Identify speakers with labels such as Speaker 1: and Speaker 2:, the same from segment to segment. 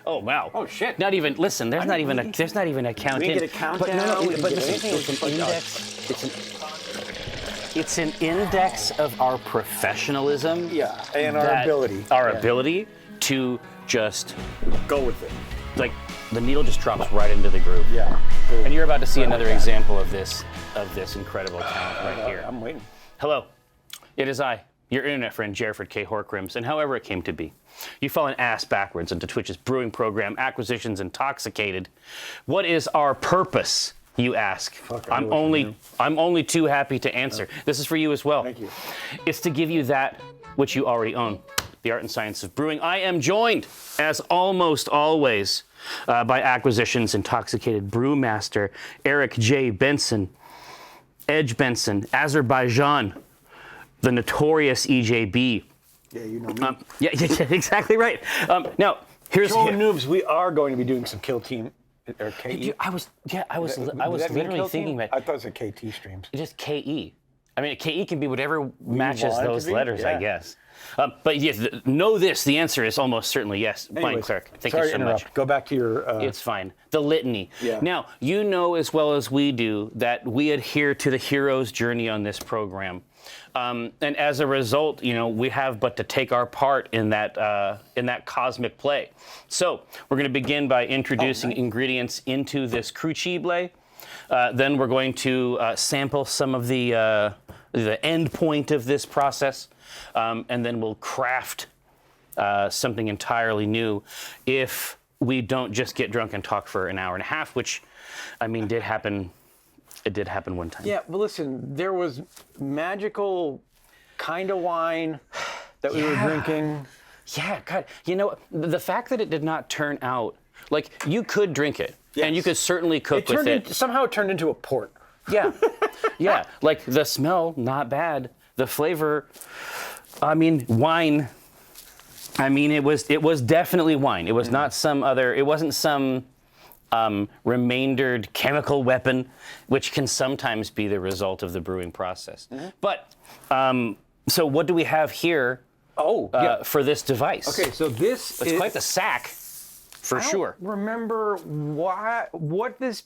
Speaker 1: Oh wow.
Speaker 2: Oh shit.
Speaker 1: Not even. Listen, there's not even a count.
Speaker 2: We
Speaker 1: in.
Speaker 2: get a countdown.
Speaker 1: But no,
Speaker 2: we
Speaker 1: but
Speaker 2: get
Speaker 1: listen,
Speaker 2: anything.
Speaker 1: it's an index. It's an index of our professionalism.
Speaker 2: Yeah, and our ability.
Speaker 1: Our ability to just
Speaker 2: go with it.
Speaker 1: Like the needle just drops right into the groove.
Speaker 2: Yeah.
Speaker 1: And you're about to see another example of this incredible talent right here.
Speaker 2: I'm waiting.
Speaker 1: Hello, it is I, your internet friend, Jerford K. Horkrims, and however it came to be. You've fallen ass backwards into Twitch's brewing program, Acquisitions Intoxicated. What is our purpose, you ask? I'm only too happy to answer. This is for you as well.
Speaker 2: Thank you.
Speaker 1: It's to give you that which you already own, the art and science of brewing. I am joined, as almost always, by Acquisitions Intoxicated Brewmaster Eric J. Benson, Edge Benson, Azerbaijan, the notorious EJB.
Speaker 2: Yeah, you know me.
Speaker 1: Yeah, exactly right. Now, here's
Speaker 2: Show noobs, we are going to be doing some Kill Team or KE.
Speaker 1: Dude, I was literally thinking that.
Speaker 2: I thought it was a KT streams.
Speaker 1: Just KE. I mean, KE can be whatever matches
Speaker 2: want it to
Speaker 1: those
Speaker 2: be,
Speaker 1: letters,
Speaker 2: yeah.
Speaker 1: I guess. But yes, know this. The answer is almost certainly yes. Fine,
Speaker 2: Anyways,
Speaker 1: clerk. Thank
Speaker 2: sorry
Speaker 1: you so
Speaker 2: to interrupt.
Speaker 1: much.
Speaker 2: Go back to your.
Speaker 1: It's fine. The litany.
Speaker 2: Yeah.
Speaker 1: Now, you know as well as we do that we adhere to the hero's journey on this program. And as a result, you know, we have but to take our part in that cosmic play. So we're going to begin by introducing ingredients into this crucible. Then we're going to sample some of the end point of this process, and then we'll craft something entirely new if we don't just get drunk and talk for an hour and a half, which, I mean, did happen. It did happen one time.
Speaker 2: Yeah, but listen, there was magical kind of wine that we were drinking.
Speaker 1: Yeah, God. You know, the fact that it did not turn out, like, you could drink it, and you could certainly cook with it.
Speaker 2: Somehow it turned into a port.
Speaker 1: Yeah, yeah. Like, the smell, not bad. The flavor, I mean, wine. I mean, it was definitely wine. It was not some other, it wasn't some remaindered chemical weapon, which can sometimes be the result of the brewing process. But, so what do we have here for this device?
Speaker 2: Okay, so this
Speaker 1: It's quite the sack, for sure.
Speaker 2: I don't remember what this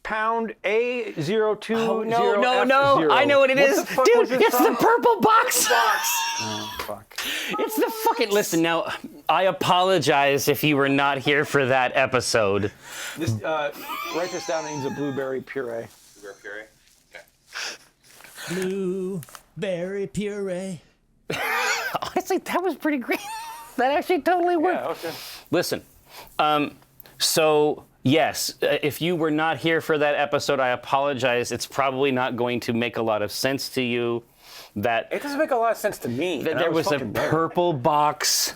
Speaker 2: pound A02.
Speaker 1: Oh, no. I know what it is. Dude, it's the purple box.
Speaker 2: Oh, fuck.
Speaker 1: It's the fucking, listen, now, I apologize if you were not here for that episode.
Speaker 2: This, write this down, it needs a blueberry puree.
Speaker 3: Blueberry puree? Okay.
Speaker 4: Blueberry puree.
Speaker 1: Honestly, that was pretty great. That actually totally worked.
Speaker 2: Yeah, okay.
Speaker 1: Listen, so yes, if you were not here for that episode, I apologize. It's probably not going to make a lot of sense to you that
Speaker 2: It doesn't make a lot of sense to me.
Speaker 1: there was a purple box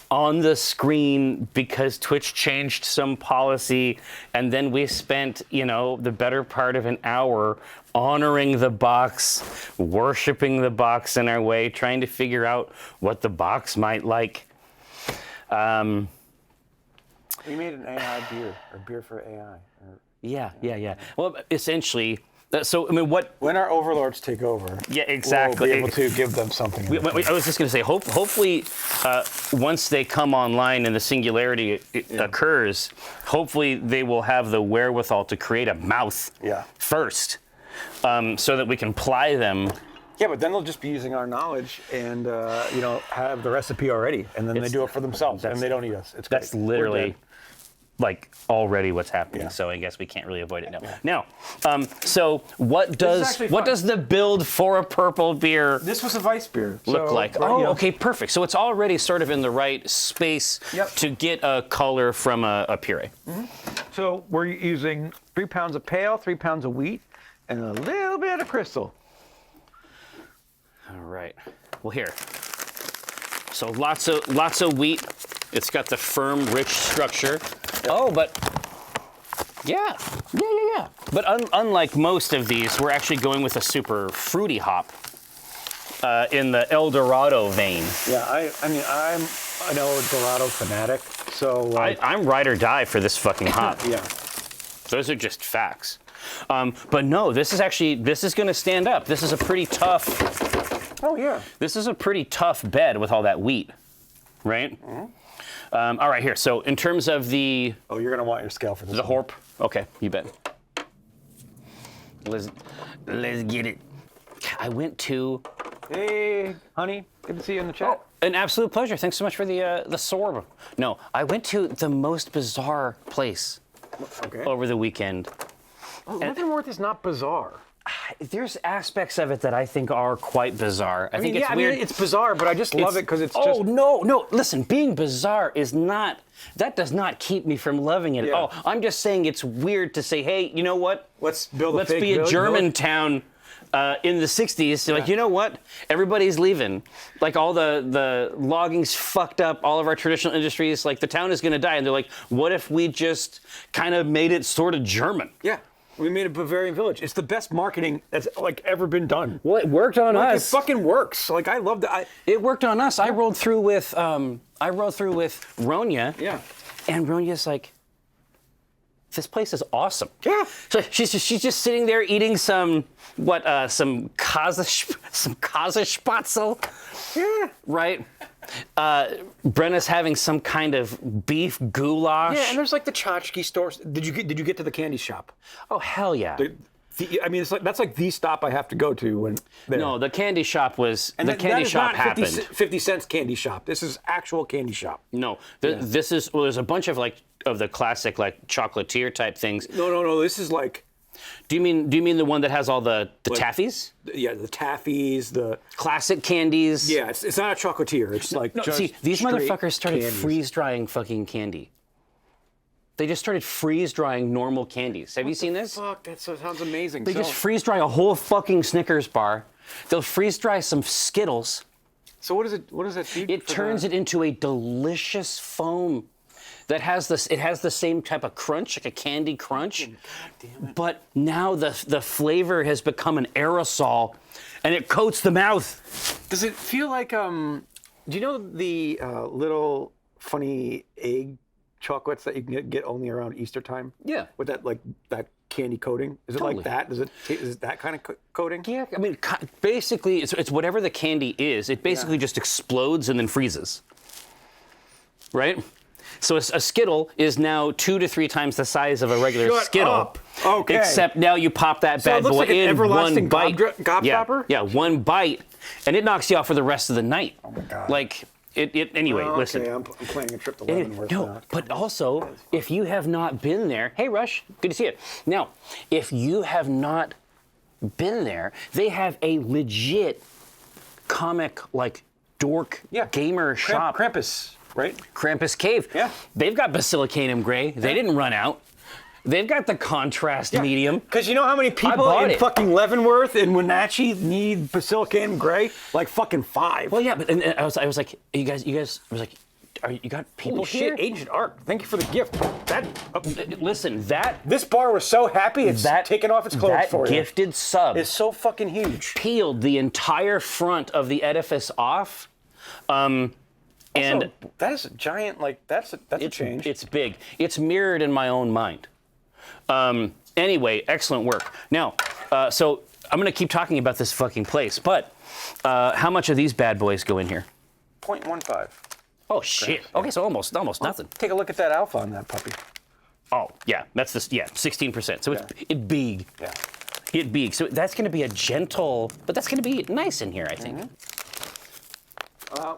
Speaker 1: on the screen because Twitch changed some policy, and then we spent, you know, the better part of an hour honoring the box, worshiping the box in our way, trying to figure out what the box might like.
Speaker 2: We made an AI beer, or beer for AI.
Speaker 1: Yeah. Well, essentially, so I mean,
Speaker 2: When our overlords take over,
Speaker 1: Yeah, exactly.
Speaker 2: we'll be able to give them something.
Speaker 1: I was just going to say, hopefully, once they come online and the singularity occurs, hopefully they will have the wherewithal to create a mouth first, so that we can ply them.
Speaker 2: Yeah, but then they'll just be using our knowledge and have the recipe already, and then they do it for themselves, and they don't need us.
Speaker 1: That's
Speaker 2: great.
Speaker 1: literally like already what's happening.
Speaker 2: Yeah.
Speaker 1: So I guess we can't really avoid it now. Now, so what does the build for a purple beer
Speaker 2: This was a Weiss beer.
Speaker 1: look like? Okay, perfect. So it's already sort of in the right space to get a color from a puree.
Speaker 2: So we're using 3 pounds of pale, 3 pounds of wheat, and a little bit of crystal.
Speaker 1: All right. Well, here. So lots of wheat. It's got the firm, rich structure. Oh, but yeah. But unlike most of these, we're actually going with a super fruity hop in the El Dorado vein.
Speaker 2: Yeah, I mean I'm an El Dorado fanatic, so
Speaker 1: I'm ride or die for this fucking hop.
Speaker 2: yeah.
Speaker 1: Those are just facts. But no, this is going to stand up. This is a pretty tough.
Speaker 2: Oh yeah.
Speaker 1: This is a pretty tough bed with all that wheat. right? All right, here. So in terms of the
Speaker 2: Oh, you're gonna want your scale for this.
Speaker 1: the Horp, okay, you bet. Let's get it. I went to
Speaker 2: Hey, honey, good to see you in the chat.
Speaker 1: an absolute pleasure. Thanks so much for the sorb. No, I went to the most bizarre place
Speaker 2: Okay.
Speaker 1: over the weekend.
Speaker 2: Leavenworth is not bizarre.
Speaker 1: There's aspects of it that I think are quite bizarre. I think
Speaker 2: yeah,
Speaker 1: it's weird.
Speaker 2: it's bizarre, but I just love it because it's
Speaker 1: oh
Speaker 2: just.
Speaker 1: no! Listen, being bizarre is not. That does not keep me from loving it.
Speaker 2: Yeah.
Speaker 1: Oh, I'm just saying it's weird to say, hey, you know what?
Speaker 2: Let's build a
Speaker 1: Let's
Speaker 2: fake
Speaker 1: be a
Speaker 2: village.
Speaker 1: German town in the '60s. So like, you know what? Everybody's leaving. Like all the logging's fucked up. All of our traditional industries. Like the town is going to die. And they're like, what if we just kind of made it sort of German?
Speaker 2: Yeah. We made a Bavarian village. It's the best marketing that's like ever been done.
Speaker 1: Well, it worked on
Speaker 2: Like,
Speaker 1: us.
Speaker 2: it fucking works. Like I love that.
Speaker 1: It worked on us. I rolled through with Ronya.
Speaker 2: Yeah.
Speaker 1: And Ronya's like, this place is awesome.
Speaker 2: Yeah.
Speaker 1: So she's just sitting there eating some Käsespatzel,
Speaker 2: Yeah.
Speaker 1: right? Brenna's having some kind of beef goulash.
Speaker 2: Yeah, and there's like the tchotchke stores. Did you get to the candy shop?
Speaker 1: Oh hell yeah!
Speaker 2: I mean, it's like that's like the stop I have to go to when. There.
Speaker 1: No, the candy shop was
Speaker 2: and
Speaker 1: the
Speaker 2: that
Speaker 1: candy
Speaker 2: is
Speaker 1: shop
Speaker 2: not 50,
Speaker 1: happened.
Speaker 2: 50 cents candy shop. This is actual candy shop.
Speaker 1: No, this is there's a bunch of the classic like chocolatier type things.
Speaker 2: No. This is like.
Speaker 1: Do you mean the one that has all the taffies?
Speaker 2: Yeah, the taffies, the.
Speaker 1: Classic candies.
Speaker 2: Yeah, it's not a chocolatier. It's like.
Speaker 1: No,
Speaker 2: just
Speaker 1: see, these
Speaker 2: straight
Speaker 1: motherfuckers started
Speaker 2: candies.
Speaker 1: freeze drying fucking candy. They just started freeze drying normal candies. Have you seen this?
Speaker 2: Fuck, that sounds amazing.
Speaker 1: They just freeze dry a whole fucking Snickers bar. They'll freeze dry some Skittles.
Speaker 2: So what does that do?
Speaker 1: It turns it into a delicious foam that has this. It has the same type of crunch, like a candy crunch.
Speaker 2: God damn it.
Speaker 1: But now the flavor has become an aerosol, and it coats the mouth.
Speaker 2: Does it feel like Do you know the little funny egg chocolates that you can get only around Easter time?
Speaker 1: Yeah.
Speaker 2: With that candy coating? Is it
Speaker 1: Totally.
Speaker 2: like that? Is it that kind of coating?
Speaker 1: Yeah, I mean, basically, it's whatever the candy is. It basically just explodes and then freezes. Right? So a Skittle is now 2 to 3 times the size of a regular
Speaker 2: Shut
Speaker 1: Skittle.
Speaker 2: up. Okay.
Speaker 1: Except now you pop that
Speaker 2: So it
Speaker 1: bad
Speaker 2: looks
Speaker 1: boy
Speaker 2: like an
Speaker 1: in
Speaker 2: everlasting
Speaker 1: one bite.
Speaker 2: gobstopper?
Speaker 1: Yeah, one bite, and it knocks you out for the rest of the night. Oh
Speaker 2: my God.
Speaker 1: Like it. Anyway,
Speaker 2: Oh,
Speaker 1: listen.
Speaker 2: okay, I'm planning a trip to Leavenworth
Speaker 1: No,
Speaker 2: now.
Speaker 1: but also, if you have not been there, hey Rush, good to see you. Now, if you have not been there, they have a legit comic like dork gamer shop.
Speaker 2: Krampus, right?
Speaker 1: Krampus Cave.
Speaker 2: Yeah.
Speaker 1: They've got Basilicanum Gray. They didn't run out. They've got the contrast medium.
Speaker 2: Because you know how many people
Speaker 1: bought
Speaker 2: in
Speaker 1: it.
Speaker 2: fucking Leavenworth and Wenatchee need Basilicanum Gray? Like fucking 5.
Speaker 1: Well, yeah, but and I was like, you guys, I was like, you got people
Speaker 2: Holy
Speaker 1: here?
Speaker 2: shit, Agent Art. Thank you for the gift.
Speaker 1: Listen,
Speaker 2: This bar was so happy it's taken off its clothes
Speaker 1: that
Speaker 2: for you.
Speaker 1: gifted sub
Speaker 2: It's so fucking huge.
Speaker 1: peeled the entire front of the edifice off. And
Speaker 2: Also, that is a giant, like, that's a change.
Speaker 1: It's big. It's mirrored in my own mind. Anyway, excellent work. Now, so I'm going to keep talking about this fucking place, but how much of these bad boys go in here?
Speaker 2: 0.15.
Speaker 1: Oh, shit. Okay, so almost nothing.
Speaker 2: Take a look at that alpha on that puppy.
Speaker 1: Oh, yeah, that's this. Yeah, 16%. So it's big.
Speaker 2: Yeah.
Speaker 1: It's big. So that's going to be a gentle, but that's going to be nice in here, I think.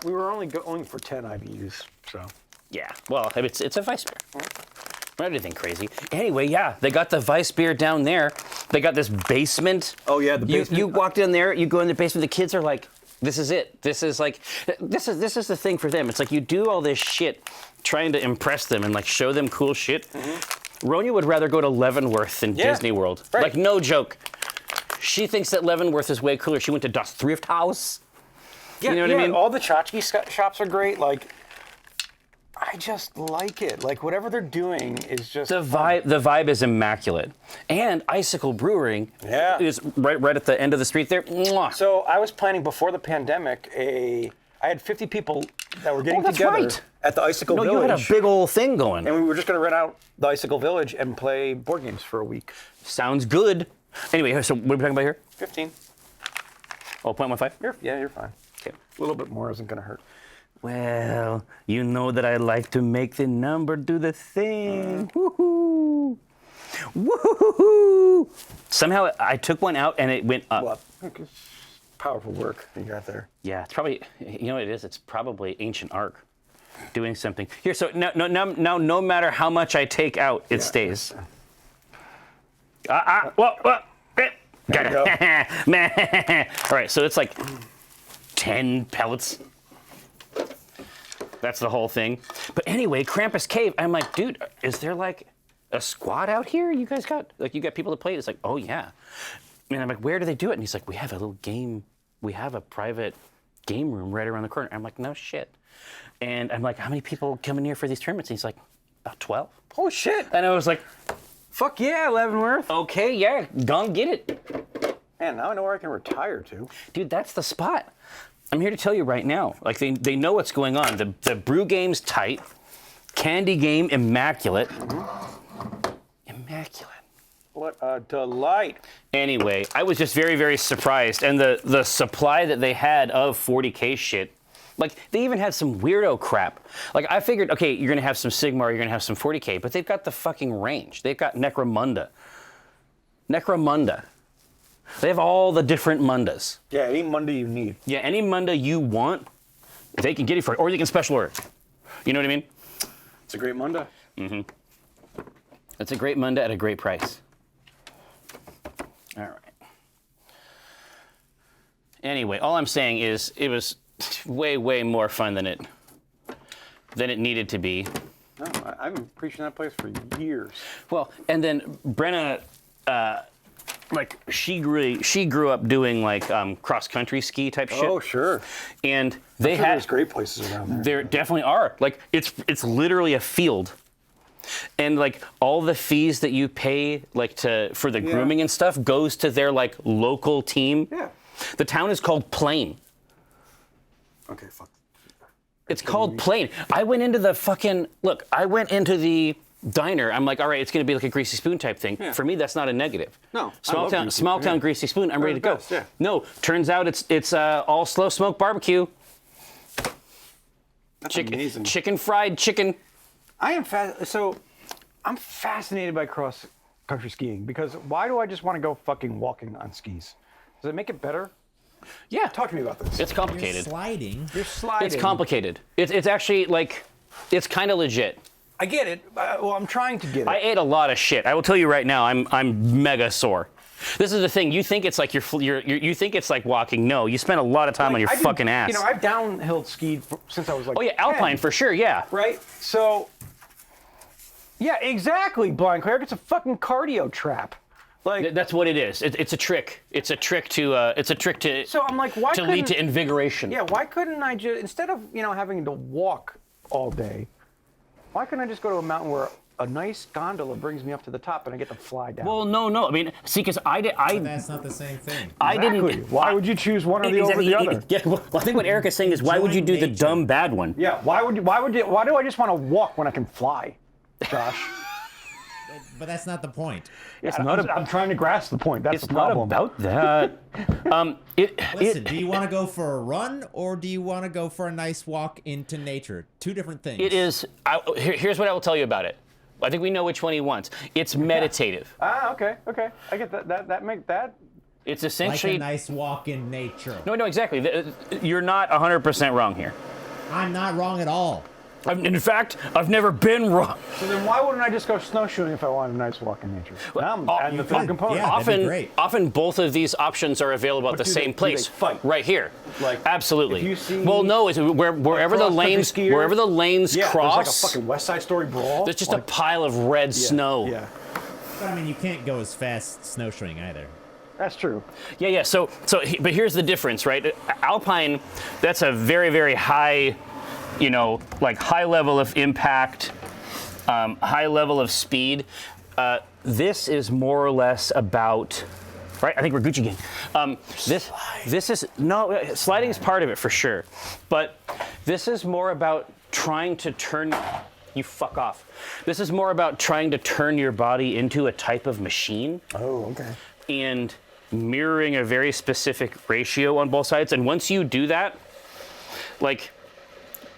Speaker 2: We were only going for 10 IBUs, so.
Speaker 1: Yeah. Well, it's a Weiss beer. Not anything crazy. Anyway, yeah, they got the Weiss beer down there. They got this basement.
Speaker 2: Oh, yeah, the basement.
Speaker 1: You walked in there. You go in the basement. The kids are like, "This is it. This is the thing for them." It's like you do all this shit, trying to impress them and like show them cool shit. Ronya would rather go to Leavenworth than Disney World.
Speaker 2: Right.
Speaker 1: Like no joke. She thinks that Leavenworth is way cooler. She went to Das Thrift House.
Speaker 2: Yeah,
Speaker 1: you know what I mean?
Speaker 2: All the tchotchke shops are great. Like, I just like it. Like, whatever they're doing is just
Speaker 1: The vibe is immaculate. And Icicle Brewing is right at the end of the street there. Mwah.
Speaker 2: So I was planning before the pandemic. I had 50 people that were getting together at the Icicle
Speaker 1: No,
Speaker 2: Village.
Speaker 1: you had a big old thing going.
Speaker 2: And we were just going to rent out the Icicle Village and play board games for a week.
Speaker 1: Sounds good. Anyway, so what are we talking about here?
Speaker 2: 15.
Speaker 1: Oh, 0.15?
Speaker 2: You're fine.
Speaker 1: Okay.
Speaker 2: A little bit more isn't going to hurt.
Speaker 1: Well, You know that I like to make the number do the thing. Woohoo! Woohoo! Somehow I took one out and it went up.
Speaker 2: Well, powerful work you got there.
Speaker 1: Yeah, it's probably, you know what it is? It's probably ancient arc doing something. Here, so now no matter how much I take out, it stays. Got it. All right, so it's like 10 pellets. That's the whole thing. But anyway, Krampus Cave, I'm like, dude, is there like a squad out here? You guys got, like, you got people to play? It's like, oh yeah. And I'm like, where do they do it? And he's like, we have a little game, we have a private game room right around the corner. I'm like, no shit. And I'm like, how many people come in here for these tournaments? And he's like, about 12.
Speaker 2: Oh shit!
Speaker 1: And I was like,
Speaker 2: Fuck yeah, Leavenworth.
Speaker 1: okay, yeah, go get it.
Speaker 2: Man, now I know where I can retire to.
Speaker 1: Dude, that's the spot. I'm here to tell you right now. Like, they know what's going on. The brew game's tight. Candy game, immaculate. Immaculate.
Speaker 2: What a delight.
Speaker 1: Anyway, I was just very, very surprised. And the supply that they had of 40K shit, like, they even had some weirdo crap. Like, I figured, okay, you're going to have some Sigmar, you're going to have some 40K, but they've got the fucking range. They've got Necromunda. Necromunda. They have all the different Mundas.
Speaker 2: Yeah, any Monday you need.
Speaker 1: Yeah, any Munda you want, they can get it for you, or you can special order. You know what I mean?
Speaker 2: It's a great Monday.
Speaker 1: It's a great Munda at a great price. All right. Anyway, all I'm saying is it was way, way more fun than it needed to be.
Speaker 2: No, I've been preaching that place for years.
Speaker 1: Well, and then Brenna, like she grew up doing like cross country ski type shit.
Speaker 2: Oh, sure.
Speaker 1: And they had
Speaker 2: There's great places around there.
Speaker 1: There definitely are. Like it's literally a field. And like all the fees that you pay like for the grooming and stuff goes to their like local team.
Speaker 2: Yeah.
Speaker 1: The town is called Plain.
Speaker 2: Okay, fuck.
Speaker 1: It's called Plain. I went into the diner. I'm like, all right, it's going to be like a greasy spoon type thing.
Speaker 2: Yeah.
Speaker 1: For me, that's not a negative.
Speaker 2: No,
Speaker 1: Small town greasy spoon. I'm ready to go.
Speaker 2: best, yeah.
Speaker 1: No, turns out it's all slow smoke barbecue.
Speaker 2: That's amazing.
Speaker 1: Chicken fried chicken.
Speaker 2: I'm fascinated by cross country skiing because why do I just want to go fucking walking on skis? Does it make it better?
Speaker 1: Yeah.
Speaker 2: Talk to me about this.
Speaker 1: It's
Speaker 4: You're
Speaker 1: complicated.
Speaker 4: sliding.
Speaker 2: You're sliding.
Speaker 1: It's complicated. It's actually like, it's kind of legit.
Speaker 2: I get it. Well, I'm trying to get it.
Speaker 1: I ate a lot of shit. I will tell you right now, I'm mega sore. This is the thing. You think it's like you think it's like walking. No, you spend a lot of time on your fucking ass.
Speaker 2: You know, I've downhill skied since I was like.
Speaker 1: Oh yeah, Alpine
Speaker 2: 10,
Speaker 1: for sure. Yeah.
Speaker 2: right? So. Yeah, exactly, Blind Cleric. It's a fucking cardio trap. Like
Speaker 1: That's what it is. It's a trick. It's a trick to.
Speaker 2: So I'm like, why
Speaker 1: to lead
Speaker 2: couldn't-
Speaker 1: to invigoration.
Speaker 2: Yeah, why couldn't I just instead of having to walk all day, why couldn't I just go to a mountain where a nice gondola brings me up to the top and I get to fly down?
Speaker 1: Well, no. I mean, see, because
Speaker 4: But that's not the same thing.
Speaker 1: I
Speaker 2: Exactly.
Speaker 1: didn't.
Speaker 2: Why would you choose one or the over the other?
Speaker 1: Yeah, well, I think what Eric is saying is, why would you do the
Speaker 4: nature.
Speaker 1: dumb bad one?
Speaker 2: Yeah. Why do I just want to walk when I can fly, Josh?
Speaker 4: But that's not the point.
Speaker 2: I'm trying to grasp the point. That's
Speaker 1: It's
Speaker 2: the
Speaker 1: not
Speaker 2: problem.
Speaker 1: about that.
Speaker 4: Listen, do you want to go for a run or do you want to go for a nice walk into nature? Two different things.
Speaker 1: It is. Here's what I will tell you about it. I think we know which one he wants. It's meditative.
Speaker 2: Okay. I get that. That make that.
Speaker 1: It's
Speaker 4: like
Speaker 1: essentially.
Speaker 4: a nice walk in nature.
Speaker 1: No, exactly. You're not 100% wrong here.
Speaker 4: I'm not wrong at all.
Speaker 1: In fact, I've never been wrong.
Speaker 2: So then why wouldn't I just go snowshoeing if I wanted a nice walk in nature? Now I'm adding the third component.
Speaker 4: Yeah. that'd be
Speaker 1: Often,
Speaker 4: great.
Speaker 1: often both of these options are available at the
Speaker 2: do
Speaker 1: same
Speaker 2: they
Speaker 1: place,
Speaker 2: fight?
Speaker 1: right here.
Speaker 2: Like,
Speaker 1: absolutely.
Speaker 2: if you see
Speaker 1: well, no, it's wherever the lanes,
Speaker 2: skier,
Speaker 1: wherever the lanes
Speaker 2: Yeah,
Speaker 1: cross,
Speaker 2: there's like a fucking West Side Story brawl.
Speaker 1: there's just a pile of red snow.
Speaker 2: Yeah,
Speaker 4: But I mean, you can't go as fast snowshoeing either.
Speaker 2: that's true.
Speaker 1: Yeah. But here's the difference, right? Alpine, that's a very, very high, like high level of impact, high level of speed. This is more or less about, right? I think we're Gucci gang. This is sliding is part of it for sure, but this is more about trying to turn. You fuck off. This is more about trying to turn your body into a type of machine.
Speaker 2: Oh, okay.
Speaker 1: And mirroring a very specific ratio on both sides. And once you do that, like,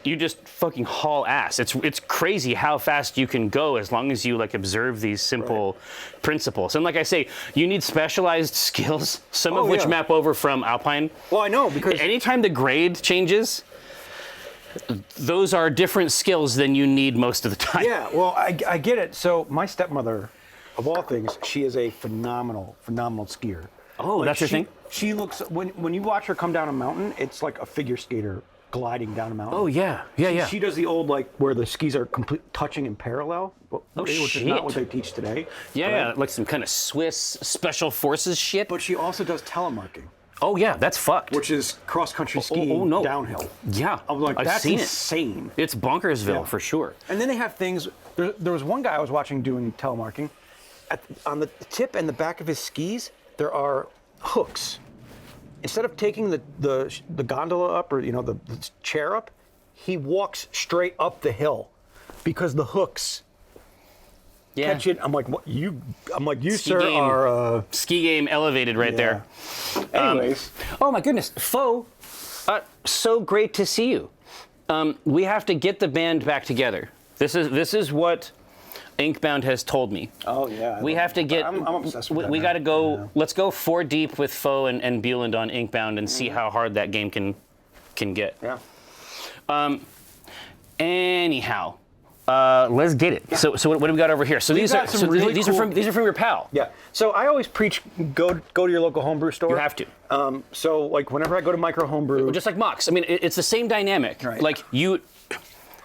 Speaker 1: you just fucking haul ass. It's crazy how fast you can go as long as you like observe these simple principles. And like I say, you need specialized skills, some of which map over from Alpine.
Speaker 2: Well, I know, because
Speaker 1: anytime the grade changes, those are different skills than you need most of the time.
Speaker 2: Yeah, well, I get it. So my stepmother, of all things, she is a phenomenal skier.
Speaker 1: Oh, that's your thing?
Speaker 2: She looks, when you watch her come down a mountain, it's like a figure skater gliding down a mountain.
Speaker 1: Oh, yeah. Yeah.
Speaker 2: She does the old, like, where the skis are touching in parallel, which is not what they teach today.
Speaker 1: Yeah, like some kind of Swiss special forces shit.
Speaker 2: But she also does telemarking,
Speaker 1: Oh, yeah, that's fucked.
Speaker 2: which is cross-country skiing downhill.
Speaker 1: Yeah.
Speaker 2: I was like,
Speaker 1: I've
Speaker 2: that's
Speaker 1: seen
Speaker 2: insane.
Speaker 1: It's Bonkersville
Speaker 2: Yeah.
Speaker 1: for sure.
Speaker 2: And then they have things, there was one guy I was watching doing telemarking. On the tip and the back of his skis, there are hooks. Instead of taking the gondola up, or the chair up, he walks straight up the hill because the hooks catch it. I'm like, what you sir
Speaker 1: game.
Speaker 2: are
Speaker 1: Ski game elevated right there.
Speaker 2: Anyways,
Speaker 1: Oh my goodness, Fo, so great to see you. We have to get the band back together. This is what Inkbound has told me.
Speaker 2: oh yeah,
Speaker 1: We have to get.
Speaker 2: I'm obsessed with that.
Speaker 1: We got to go.
Speaker 2: Yeah.
Speaker 1: Let's go 4 deep with Fo and Bueland on Inkbound and see how hard that game can get.
Speaker 2: Yeah.
Speaker 1: Anyhow, let's get it. Yeah. So what do we got over here? So these are these are from your pal.
Speaker 2: Yeah. So I always preach go to your local homebrew store.
Speaker 1: You have to.
Speaker 2: So like whenever I go to Micro Homebrew,
Speaker 1: Just like Mox. I mean, it's the same dynamic.
Speaker 2: Right.
Speaker 1: Like you.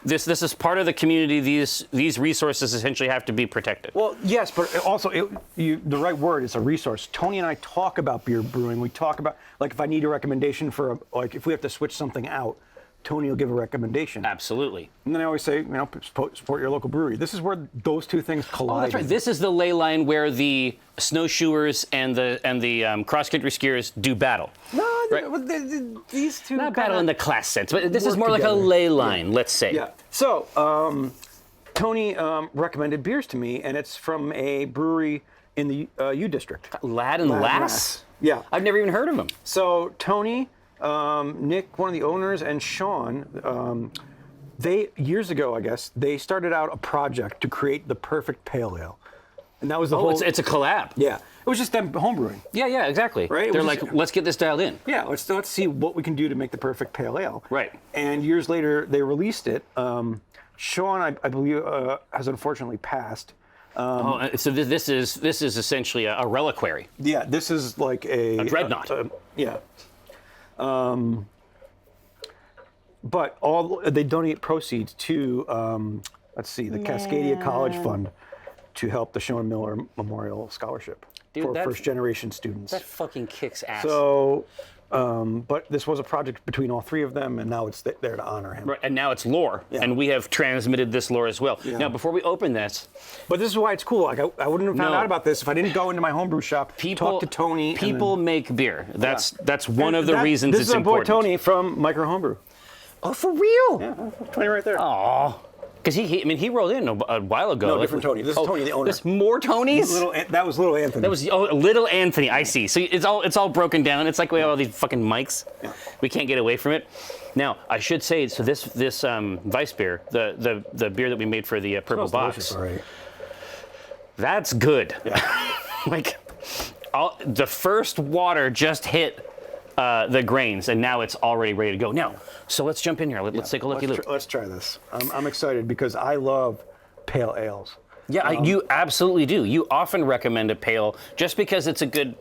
Speaker 1: This is part of the community. These resources essentially have to be protected.
Speaker 2: well, yes, but also the right word is a resource. Tony and I talk about beer brewing. We talk about, like, if I need a recommendation for like if we have to switch something out, Tony will give a recommendation.
Speaker 1: Absolutely.
Speaker 2: And then I always say, support your local brewery. This is where those two things collide.
Speaker 1: Oh, that's right. This is the ley line where the snowshoers and the cross-country skiers do battle.
Speaker 2: No,
Speaker 1: Right.
Speaker 2: these two
Speaker 1: Not battle in the class sense, but this is
Speaker 2: work
Speaker 1: more like a
Speaker 2: together.
Speaker 1: ley line, let's say.
Speaker 2: Yeah. So Tony recommended beers to me, and it's from a brewery in the U District.
Speaker 1: Lad and Lass?
Speaker 2: Yeah.
Speaker 1: I've never even heard of them.
Speaker 2: So Tony, Nick, one of the owners, and Sean, they years ago, I guess, they started out a project to create the perfect pale ale, and that was the whole.
Speaker 1: It's a collab.
Speaker 2: Yeah, it was just them homebrewing.
Speaker 1: Yeah, exactly.
Speaker 2: Right? It
Speaker 1: They're
Speaker 2: was
Speaker 1: like,
Speaker 2: just-
Speaker 1: let's get this dialed in.
Speaker 2: Yeah, let's see what we can do to make the perfect pale ale.
Speaker 1: Right.
Speaker 2: And years later, they released it. Sean, I believe, has unfortunately passed.
Speaker 1: So this is essentially a reliquary.
Speaker 2: Yeah, this is like a
Speaker 1: dreadnought.
Speaker 2: Yeah. But they donate proceeds to the Cascadia College Fund to help the Sean Miller Memorial Scholarship for first generation students.
Speaker 1: That fucking kicks ass.
Speaker 2: So, but this was a project between all three of them, and now it's there to honor him.
Speaker 1: Right, and now it's lore, and we have transmitted this lore as well.
Speaker 2: Yeah.
Speaker 1: Now, before we open this,
Speaker 2: But this is why it's cool. Like I wouldn't have found
Speaker 1: No.
Speaker 2: out about this if I didn't go into my homebrew shop, talk to Tony.
Speaker 1: People make beer. That's one of the reasons
Speaker 2: this
Speaker 1: it's
Speaker 2: is our boy
Speaker 1: important.
Speaker 2: Tony from Micro Homebrew.
Speaker 1: Oh, for real?
Speaker 2: Yeah, Tony right there.
Speaker 1: Oh, because he rolled in a while ago.
Speaker 2: No, different Tony. This is Tony, the owner.
Speaker 1: There's more Tonys.
Speaker 2: That was little Anthony.
Speaker 1: That was little Anthony. I see. So it's all broken down. It's like we have all these fucking mics.
Speaker 2: Yeah.
Speaker 1: We can't get away from it. Now I should say, so this Weiss beer, the beer that we made for the purple box,
Speaker 2: Right.
Speaker 1: that's good.
Speaker 2: Yeah.
Speaker 1: Like the first water just hit the grains, and now it's already ready to go. Now, so let's jump in here. Let's take a looky look.
Speaker 2: Let's try this. I'm excited because I love pale ales.
Speaker 1: Yeah, you absolutely do. You often recommend a pale just because it's a good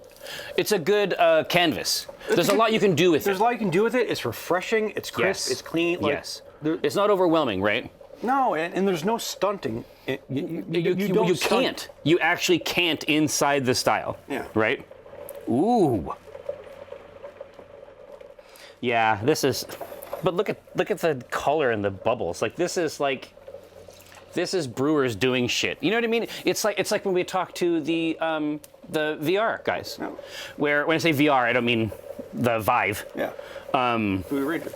Speaker 1: canvas. There's a lot you can do with
Speaker 2: There's
Speaker 1: it.
Speaker 2: a lot you can do with it. It's refreshing. It's crisp.
Speaker 1: Yes.
Speaker 2: It's clean. Like,
Speaker 1: Yes. It's not overwhelming, right?
Speaker 2: No, and there's no stunting.
Speaker 1: You can't. You actually can't inside the style.
Speaker 2: Yeah.
Speaker 1: Right? Ooh. Yeah, this is. But look at the color and the bubbles. Like this is brewers doing shit. You know what I mean? It's like when we talk to the VR guys.
Speaker 2: Yeah.
Speaker 1: Where when I say VR, I don't mean the Vive.
Speaker 2: Yeah. Blue Ranger.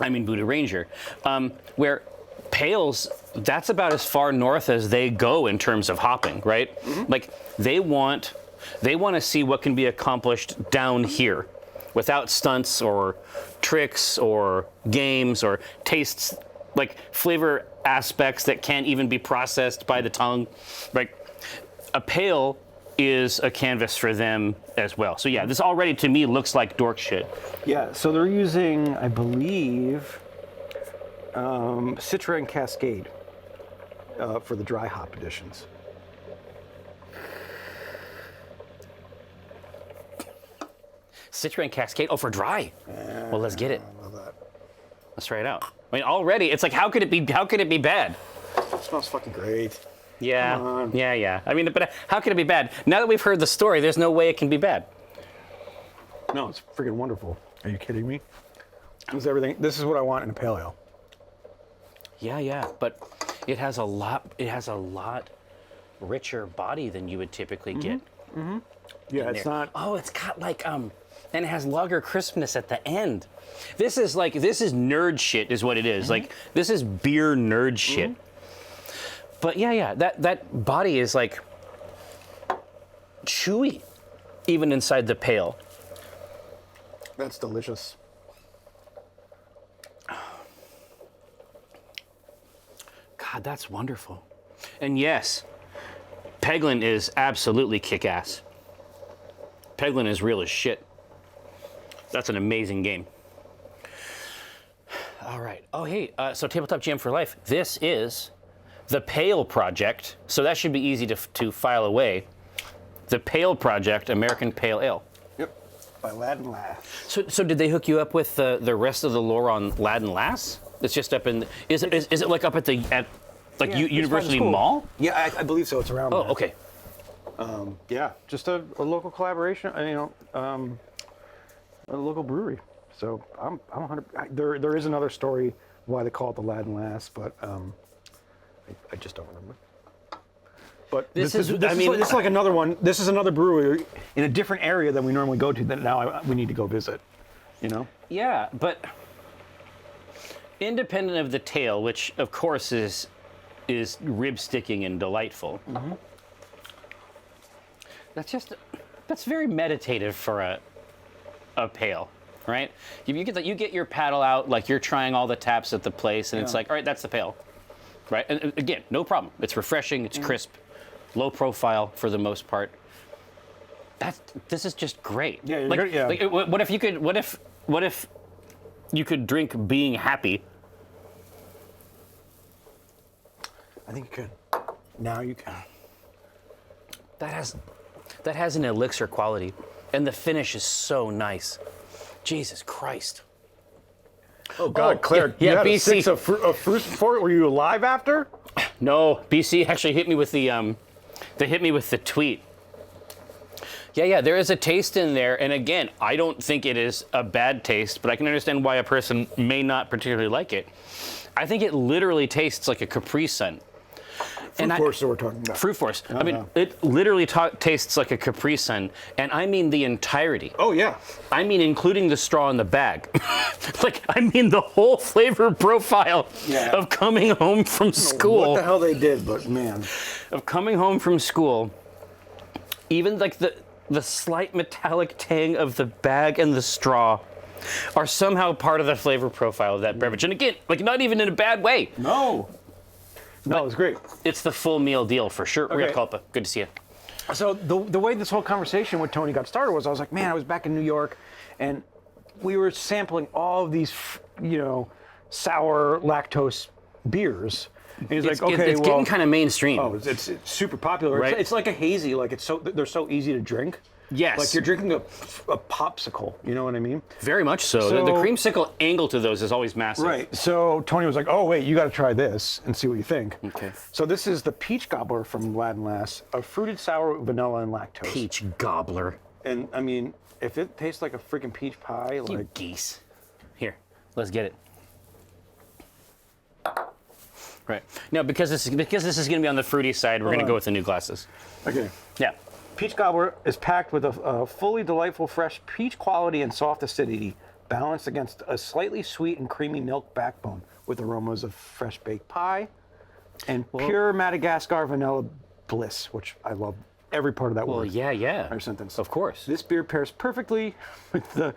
Speaker 1: I mean Buddha Ranger. Where pales, that's about as far north as they go in terms of hopping, right? Mm-hmm. Like they want to see what can be accomplished down here without stunts or tricks or games or tastes like flavor aspects that can't even be processed by the tongue. Like a pale is a canvas for them as well. So yeah, this already to me looks like dork shit.
Speaker 2: Yeah, so they're using, I believe, Citra and Cascade for the dry hop editions.
Speaker 1: Citra and Cascade. Oh, for dry. Well, let's get it.
Speaker 2: I love that.
Speaker 1: Let's try it out. I mean, already it's like, how could it be bad?
Speaker 2: It smells fucking great.
Speaker 1: Yeah,
Speaker 2: Come on.
Speaker 1: yeah. I mean, but how can it be bad? Now that we've heard the story, there's no way it can be bad.
Speaker 2: No, it's freaking wonderful. Are you kidding me? This is everything. This is what I want in a pale ale.
Speaker 1: Yeah, but it has a lot richer body than you would typically get.
Speaker 2: Yeah, it's
Speaker 1: there.
Speaker 2: not.
Speaker 1: Oh, it's got like and it has lager crispness at the end. This is nerd shit, is what it is. Like this is beer nerd shit. But yeah, that body is like chewy, even inside the pale.
Speaker 2: That's delicious.
Speaker 1: God, that's wonderful. And yes, Peglin is absolutely kick-ass. Peglin is real as shit. That's an amazing game. All right. Oh, hey, so Tabletop Jam for Life. This is the Pale Project. So that should be easy to file away. The Pale Project, American Pale Ale.
Speaker 2: Yep. By Lad and Lass.
Speaker 1: So did they hook you up with the rest of the lore on Lad and Lass? It's just up in. Is it like up at University Mall?
Speaker 2: Yeah, I believe so. It's around.
Speaker 1: Oh,
Speaker 2: there.
Speaker 1: okay.
Speaker 2: Yeah, just a local collaboration. A local brewery. So I'm 100. There is another story why they call it the Lad and Lass, but I just don't remember. But this is like another one. This is another brewery in a different area than we normally go to. That now we need to go visit. You know.
Speaker 1: Yeah, but independent of the tail, which of course is rib sticking and delightful. That's very meditative for a pale, right? You get your paddle out, like you're trying all the taps at the place, and it's like, all right, that's the pale, right? And again, no problem. It's refreshing. It's crisp, low profile for the most part. This is just great.
Speaker 2: Yeah,
Speaker 1: like,
Speaker 2: good, yeah.
Speaker 1: Like, what if you could drink being happy?
Speaker 2: I think you could. Now you can.
Speaker 1: That has an elixir quality, and the finish is so nice. Jesus Christ.
Speaker 2: Oh God, Claire,
Speaker 1: yeah,
Speaker 2: you had
Speaker 1: BC.
Speaker 2: a six of fruit for it. Were you alive after?
Speaker 1: No, BC actually hit me with the tweet. Yeah, there is a taste in there, and again, I don't think it is a bad taste, but I can understand why a person may not particularly like it. I think it literally tastes like a Capri Sun.
Speaker 2: Fruit Force that we're talking about.
Speaker 1: Fruit Force. I mean, it literally tastes like a Capri Sun, and I mean the entirety.
Speaker 2: Oh yeah.
Speaker 1: I mean including the straw in the bag. Like, I mean the whole flavor profile of coming home from school.
Speaker 2: What the hell they did, but man.
Speaker 1: Of coming home from school, even like the slight metallic tang of the bag and the straw are somehow part of the flavor profile of that beverage. And again, like not even in a bad way.
Speaker 2: No, it was great.
Speaker 1: It's the full meal deal for sure. Ria Culpa, good to see you.
Speaker 2: So the way this whole conversation with Tony got started was I was like, man, I was back in New York, and we were sampling all of these, sour lactose beers. And he's like, okay,
Speaker 1: it's getting kind of mainstream.
Speaker 2: Oh, it's super popular.
Speaker 1: Right.
Speaker 2: It's like a hazy. Like they're so easy to drink.
Speaker 1: Yes.
Speaker 2: Like you're drinking a popsicle. You know what I mean?
Speaker 1: Very much so. The creamsicle angle to those is always massive.
Speaker 2: Right. So Tony was like, oh, wait, you got to try this and see what you think.
Speaker 1: Okay.
Speaker 2: So this is the Peach Gobbler from Lad and Lass, a fruited sour with vanilla and lactose.
Speaker 1: Peach gobbler.
Speaker 2: And I mean, if it tastes like a freaking peach pie,
Speaker 1: You
Speaker 2: like
Speaker 1: geese. Here, let's get it. Right. Now, because this is going to be on the fruity side, we're going to go with the new glasses.
Speaker 2: okay.
Speaker 1: Yeah.
Speaker 2: Peach Gobbler is packed with a fully delightful, fresh peach quality and soft acidity, balanced against a slightly sweet and creamy milk backbone with aromas of fresh baked pie and pure Madagascar vanilla bliss, which I love every part of that word.
Speaker 1: Well, yeah.
Speaker 2: Or sentence.
Speaker 1: Of course.
Speaker 2: This beer pairs perfectly with the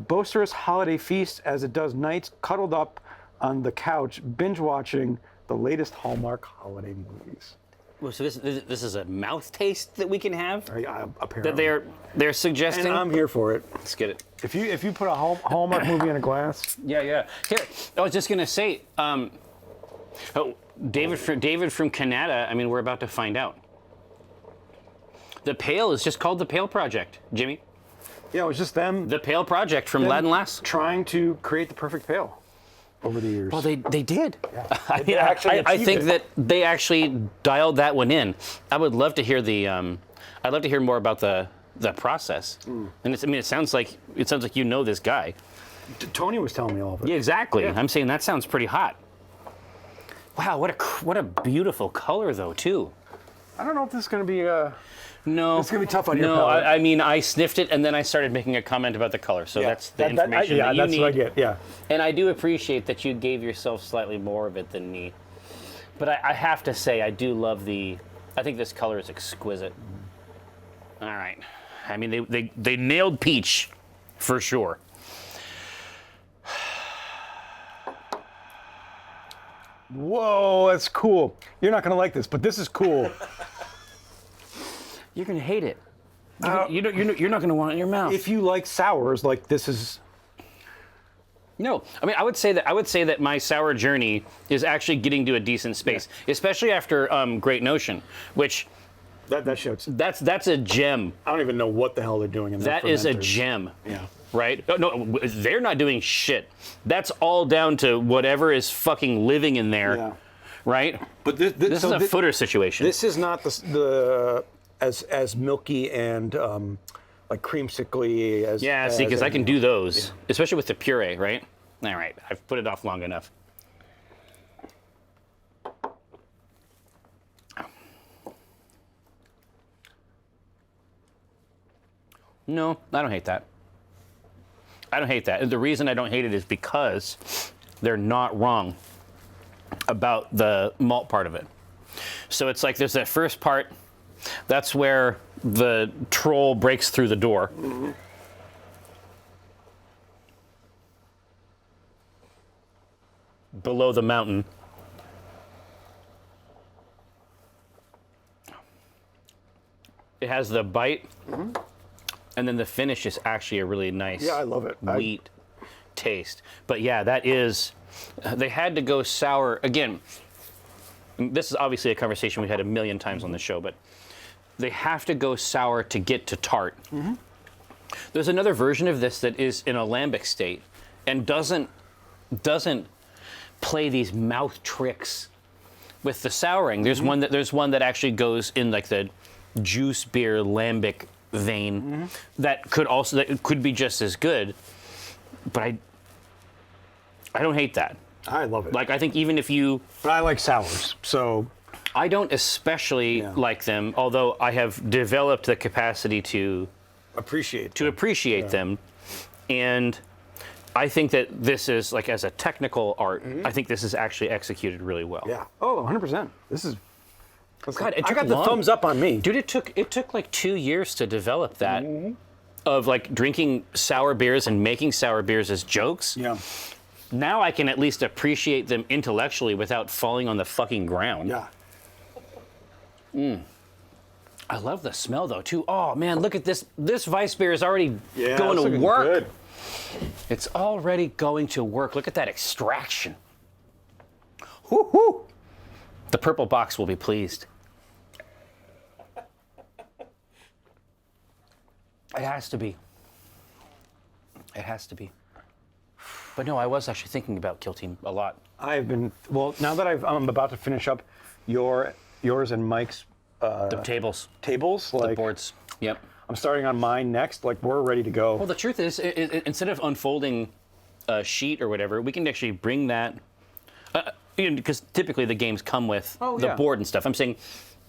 Speaker 2: boisterous holiday feast as it does nights cuddled up on the couch binge watching the latest Hallmark holiday movies.
Speaker 1: Well, so this is a mouth taste that we can have?
Speaker 2: Apparently.
Speaker 1: That they're suggesting?
Speaker 2: And I'm here for it.
Speaker 1: Let's get it.
Speaker 2: If you put a Hallmark movie in a glass.
Speaker 1: Yeah. Here, I was just going to say, David from Canada, I mean, we're about to find out. The Pale is just called the Pale Project, Jimmy.
Speaker 2: Yeah, it was just them.
Speaker 1: The Pale Project from Lad and Lass.
Speaker 2: Trying to create the perfect pale over the years.
Speaker 1: Well, they did.
Speaker 2: Yeah.
Speaker 1: I think that they actually dialed that one in. I would love to hear I'd love to hear more about the process. And it sounds like you know this guy.
Speaker 2: Tony was telling me all of it.
Speaker 1: Yeah, exactly.
Speaker 2: Yeah.
Speaker 1: I'm saying that sounds pretty hot. Wow, what a beautiful color though too.
Speaker 2: I don't know if this is going to be
Speaker 1: No,
Speaker 2: it's going to be tough on your
Speaker 1: no.
Speaker 2: palate.
Speaker 1: I mean, I sniffed it and then I started making a comment about the color. So that's the information that you
Speaker 2: that's
Speaker 1: need.
Speaker 2: what I get. Yeah.
Speaker 1: And I do appreciate that you gave yourself slightly more of it than me. But I have to say, I do love I think this color is exquisite. All right. I mean, they nailed peach for sure.
Speaker 2: Whoa, that's cool. You're not going to like this, but this is cool.
Speaker 1: You're going to hate it. You're not going to want it in your mouth.
Speaker 2: If you like sours, like this is.
Speaker 1: No, I mean I would say that my sour journey is actually getting to a decent space, especially after Great Notion, which
Speaker 2: That shows.
Speaker 1: that's a gem.
Speaker 2: I don't even know what the hell they're doing in that.
Speaker 1: That is a
Speaker 2: fermenters.
Speaker 1: gem.
Speaker 2: Yeah.
Speaker 1: Right? No, they're not doing shit. That's all down to whatever is fucking living in there.
Speaker 2: Yeah.
Speaker 1: Right?
Speaker 2: But
Speaker 1: This is a footer situation.
Speaker 2: This is not the as milky and like creamsicle as.
Speaker 1: Yeah, see, because I can do those, especially with the puree, right? All right, I've put it off long enough. No, I don't hate that. I don't hate that. And the reason I don't hate it is because they're not wrong about the malt part of it. So it's like there's that first part, that's where the troll breaks through the door.
Speaker 2: Mm-hmm.
Speaker 1: Below the mountain. It has the bite, and then the finish is actually a really nice
Speaker 2: Yeah, I love it.
Speaker 1: wheat taste. But yeah, that is, they had to go sour. Again, this is obviously a conversation we've had a million times on the show, but they have to go sour to get to tart. There's another version of this that is in a lambic state and doesn't play these mouth tricks with the souring. There's one that actually goes in like the juice beer lambic vein that could be just as good. But I don't hate that.
Speaker 2: I love it.
Speaker 1: Like I think even if you,
Speaker 2: But I like sours, so.
Speaker 1: I don't especially like them, although I have developed the capacity to
Speaker 2: Appreciate
Speaker 1: them, and I think that this is like as a technical art. I think this is actually executed really well.
Speaker 2: Yeah. Oh, 100%. This is.
Speaker 1: God, it
Speaker 2: I
Speaker 1: took
Speaker 2: got the
Speaker 1: long.
Speaker 2: thumbs up on me.
Speaker 1: Dude, it took like 2 years to develop that. Of like drinking sour beers and making sour beers as jokes.
Speaker 2: Yeah.
Speaker 1: Now I can at least appreciate them intellectually without falling on the fucking ground.
Speaker 2: Yeah.
Speaker 1: I love the smell though too. Oh man, look at this. This Weiss beer is already
Speaker 2: Yeah.
Speaker 1: going
Speaker 2: it's
Speaker 1: to
Speaker 2: looking
Speaker 1: work.
Speaker 2: Good.
Speaker 1: It's already going to work. Look at that extraction. Woo-hoo. The purple box will be pleased. It has to be. It has to be. But no, I was actually thinking about Kill Team a lot.
Speaker 2: I've been now that I'm about to finish up yours and Mike's
Speaker 1: The tables,
Speaker 2: tables.
Speaker 1: the
Speaker 2: Like
Speaker 1: boards. Yep.
Speaker 2: I'm starting on mine next. Like we're ready to go.
Speaker 1: Well, the truth is, instead of unfolding a sheet or whatever, we can actually bring that. Because typically the games come with the
Speaker 2: yeah.
Speaker 1: board and stuff. I'm saying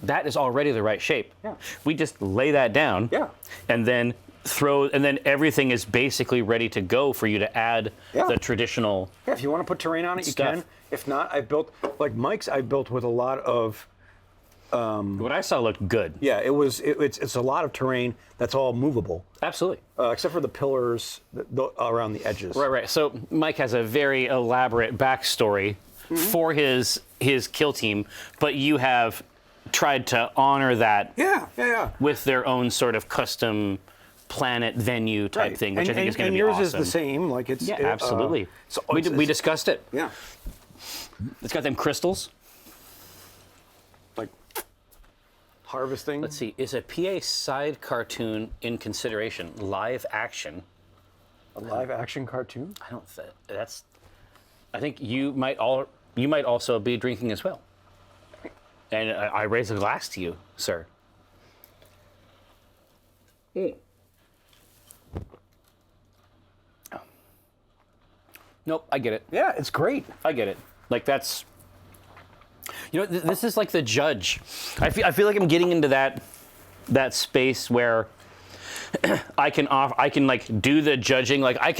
Speaker 1: that is already the right shape.
Speaker 2: Yeah.
Speaker 1: We just lay that down.
Speaker 2: Yeah.
Speaker 1: And then and then everything is basically ready to go for you to add
Speaker 2: Yeah.
Speaker 1: the traditional.
Speaker 2: Yeah, if you want to put terrain on it, you
Speaker 1: Stuff.
Speaker 2: can. If not, I built like Mike's. I built with a lot of
Speaker 1: What I saw looked good.
Speaker 2: Yeah, it's a lot of terrain that's all movable,
Speaker 1: Absolutely.
Speaker 2: except for the pillars around the edges.
Speaker 1: Right. So Mike has a very elaborate backstory for his kill team, but you have tried to honor that
Speaker 2: Yeah.
Speaker 1: with their own sort of custom planet venue type thing, which I think is going to be
Speaker 2: yours
Speaker 1: awesome.
Speaker 2: is the same. Like it's
Speaker 1: Absolutely.
Speaker 2: So
Speaker 1: we discussed it.
Speaker 2: Yeah.
Speaker 1: It's got them crystals.
Speaker 2: Like harvesting.
Speaker 1: Let's see. Is a PA side cartoon in consideration? Live action?
Speaker 2: A live action cartoon.
Speaker 1: I don't. That's. I think you might also be drinking as well. And I raise a glass to you, sir. Nope, I get it.
Speaker 2: Yeah, it's great.
Speaker 1: I get it. Like that's. You know, this is like the judge. I feel like I'm getting into that space where I can like do the judging. Like I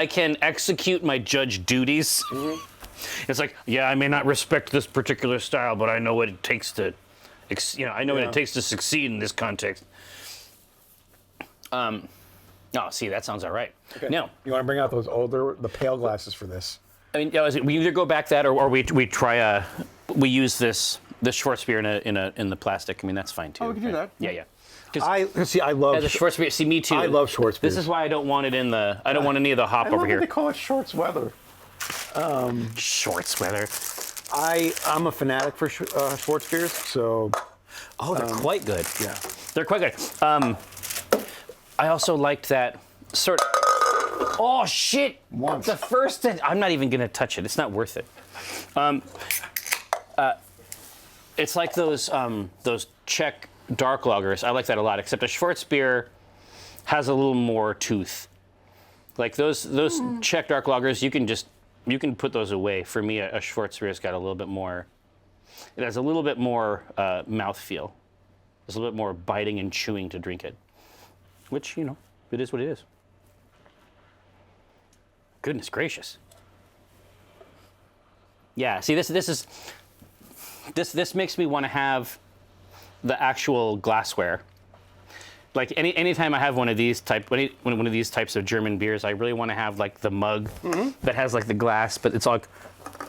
Speaker 1: can execute my judge duties. It's like, yeah, I may not respect this particular style, but I know what it takes to, I know what it takes to succeed in this context. Oh, see, that sounds all right.
Speaker 2: Okay.
Speaker 1: Now,
Speaker 2: you want to bring out the pale glasses for this?
Speaker 1: I mean, we either go back that, or we try we use this Schwarzbier in the plastic. I mean, that's fine too.
Speaker 2: Oh, we can do that.
Speaker 1: Yeah.
Speaker 2: I love
Speaker 1: As a Schwarzbier, see, me too.
Speaker 2: I love Schwarzbier.
Speaker 1: This is why I don't want it in the. I don't want any of the hop
Speaker 2: I
Speaker 1: over
Speaker 2: love
Speaker 1: here.
Speaker 2: that they call it shorts weather.
Speaker 1: Shorts weather.
Speaker 2: I'm a fanatic for Schwarzbiers, so
Speaker 1: Oh, they're quite good.
Speaker 2: yeah.
Speaker 1: They're quite good. I also liked that sort. Oh shit!
Speaker 2: Once.
Speaker 1: The first. I'm not even gonna touch it. It's not worth it. It's like those Czech dark lagers. I like that a lot. Except a Schwarzbier has a little more tooth. Like those Czech dark lagers, you can put those away. For me, a Schwarzbier's got a little bit more. It has a little bit more mouthfeel. There's a little bit more biting and chewing to drink it. Which, it is what it is. Goodness gracious. Yeah, see, this makes me want to have the actual glassware. Like anytime I have one of these one of these types of German beers, I really want to have like the mug that has like the glass, but it's like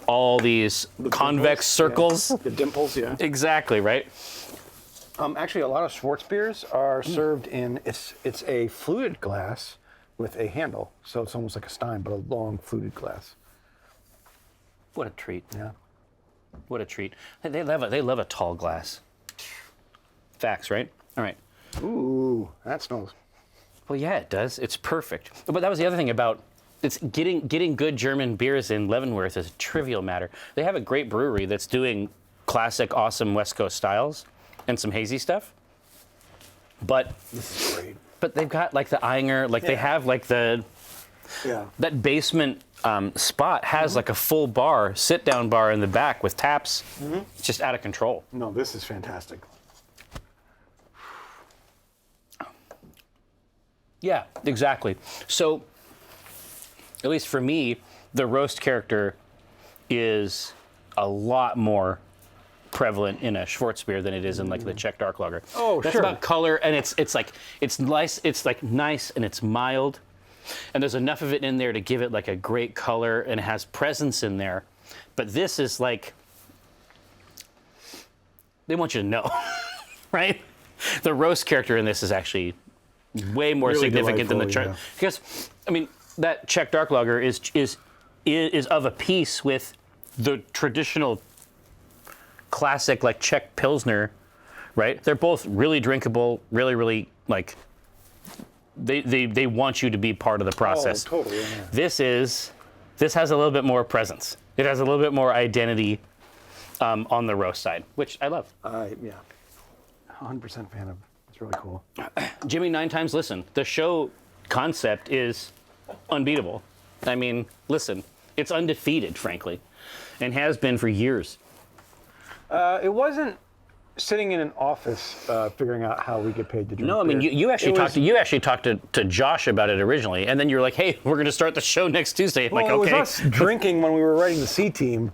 Speaker 1: all these convex circles.
Speaker 2: Yeah. The dimples, yeah.
Speaker 1: Exactly, right?
Speaker 2: Actually, a lot of Schwarzbiers are served in it's a fluted glass with a handle, so it's almost like a stein, but a long fluted glass.
Speaker 1: What a treat.
Speaker 2: Yeah.
Speaker 1: What a treat. They love a tall glass. Facts, right? All right.
Speaker 2: Ooh, that smells.
Speaker 1: Well, yeah, it does. It's perfect. But that was the other thing about it's getting good German beers in Leavenworth is a trivial matter. They have a great brewery that's doing classic, awesome West Coast styles and some hazy stuff. But
Speaker 2: This is great.
Speaker 1: but they've got like the Eyinger, like they have like the
Speaker 2: Yeah.
Speaker 1: that basement spot has like a full bar, sit down bar in the back with taps. It's just out of control.
Speaker 2: No, this is fantastic.
Speaker 1: Yeah, exactly. So, at least for me, the roast character is a lot more prevalent in a Schwarzbier than it is in like the Czech dark lager.
Speaker 2: Oh,
Speaker 1: That's
Speaker 2: sure.
Speaker 1: about color, and it's nice. It's like nice and it's mild, and there's enough of it in there to give it like a great color, and it has presence in there. But this is like they want you to know, right? The roast character in this is actually way more
Speaker 2: Really
Speaker 1: significant than the
Speaker 2: delightful,
Speaker 1: Czech, because I mean that Czech dark lager is of a piece with the traditional classic like Czech Pilsner, right? They're both really drinkable, really like they want you to be part of the process.
Speaker 2: Oh, totally. Yeah.
Speaker 1: This has a little bit more presence. It has a little bit more identity on the roast side, which I love.
Speaker 2: Yeah. 100% fan of. It's really cool.
Speaker 1: Jimmy, 9 times listen. The show concept is unbeatable. I mean, listen, it's undefeated, frankly, and has been for years.
Speaker 2: It wasn't sitting in an office figuring out how we get paid to drink.
Speaker 1: No, I mean,
Speaker 2: beer.
Speaker 1: you actually talked to Josh about it originally, and then you're like, hey, we're going to start the show next Tuesday. I'm
Speaker 2: Well,
Speaker 1: like,
Speaker 2: it
Speaker 1: okay.
Speaker 2: was us drinking when we were writing the C team,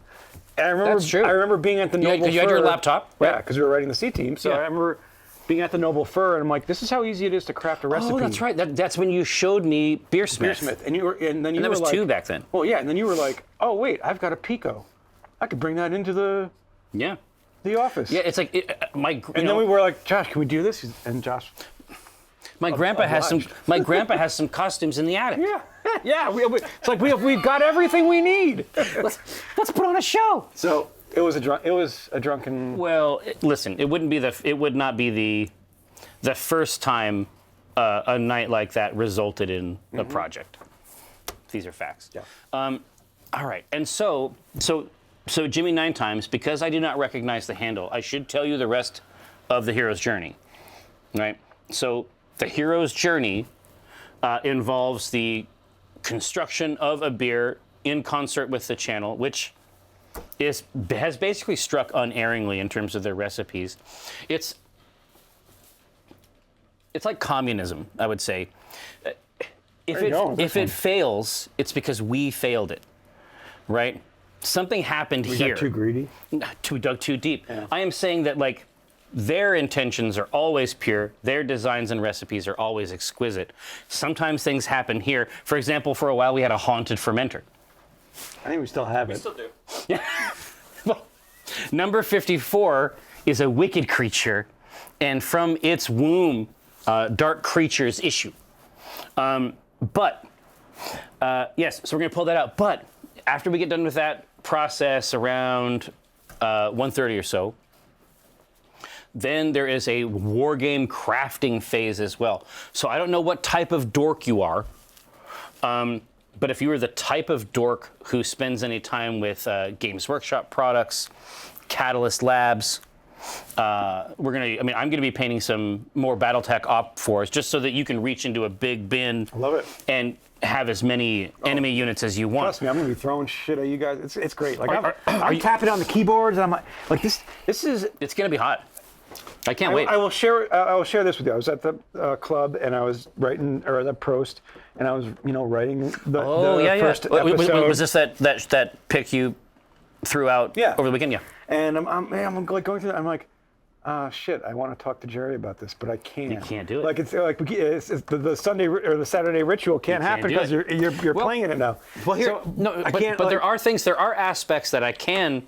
Speaker 2: And I remember,
Speaker 1: That's true.
Speaker 2: I remember being at the Noble
Speaker 1: You had your
Speaker 2: Fur.
Speaker 1: laptop,
Speaker 2: Yeah,
Speaker 1: right?
Speaker 2: because we were writing the C team. So
Speaker 1: Yeah.
Speaker 2: I remember being at the Noble Fur, and I'm like, this is how easy it is to craft a recipe.
Speaker 1: Oh, that's right. That's when you showed me Beersmith.
Speaker 2: Beersmith, and then you
Speaker 1: that
Speaker 2: were
Speaker 1: was
Speaker 2: like,
Speaker 1: 2 back then.
Speaker 2: Well, yeah, and then you were like, oh wait, I've got a Pico. I could bring that into the
Speaker 1: Yeah.
Speaker 2: office.
Speaker 1: Yeah, it's like
Speaker 2: And then we were like, Josh, can we do this? And Josh,
Speaker 1: my grandpa has some.
Speaker 2: obliged.
Speaker 1: My grandpa has some costumes in the attic.
Speaker 2: yeah. It's like we've got everything we need.
Speaker 1: Let's put on a show.
Speaker 2: So it was a drunken.
Speaker 1: Well, listen, it would not be the first time a night like that resulted in a project. These are facts.
Speaker 2: Yeah.
Speaker 1: All right, and so Jimmy 9 times, because I do not recognize the handle, I should tell you the rest of the hero's journey, right? So the hero's journey involves the construction of a beer in concert with the channel, which has basically struck unerringly in terms of their recipes. It's like communism, I would say. If it fails, it's because we failed it, right? Something happened
Speaker 2: We
Speaker 1: here.
Speaker 2: got too greedy.
Speaker 1: Dug too deep.
Speaker 2: Yeah.
Speaker 1: I am saying that like their intentions are always pure. Their designs and recipes are always exquisite. Sometimes things happen here. For example, for a while we had a haunted fermenter.
Speaker 2: I think we still have it.
Speaker 3: Still do.
Speaker 1: Well, number 54 is a wicked creature, and from its womb, dark creatures issue. Yes, so we're going to pull that out. But after we get done with that process around 1:30 or so, then there is a war game crafting phase as well. So I don't know what type of dork you are, but if you were the type of dork who spends any time with Games Workshop products, Catalyst Labs, I'm gonna be painting some more Battletech op fours just so that you can reach into a big bin.
Speaker 2: I love it.
Speaker 1: And have as many enemy units as you want.
Speaker 2: Trust me, I'm gonna be throwing shit at you guys. It's great. Like
Speaker 1: Are
Speaker 2: I'm
Speaker 1: you-
Speaker 2: tapping on the keyboards. And I'm like this. This is.
Speaker 1: It's gonna be hot. I can't wait.
Speaker 2: I will share. I will share this with you. I was at the club and I was writing, or the Prost, and I was, writing the first episode.
Speaker 1: Was this that pick you threw out
Speaker 2: Yeah.
Speaker 1: over the weekend? Yeah.
Speaker 2: And I'm like going through that. I'm like, shit. I want to talk to Jerry about this, but I can't.
Speaker 1: You can't do it.
Speaker 2: Like it's the Sunday or the Saturday ritual can't
Speaker 1: can't
Speaker 2: happen
Speaker 1: do
Speaker 2: because
Speaker 1: it.
Speaker 2: you're playing it now. Well, here, I
Speaker 1: but
Speaker 2: can't.
Speaker 1: there are aspects that I can,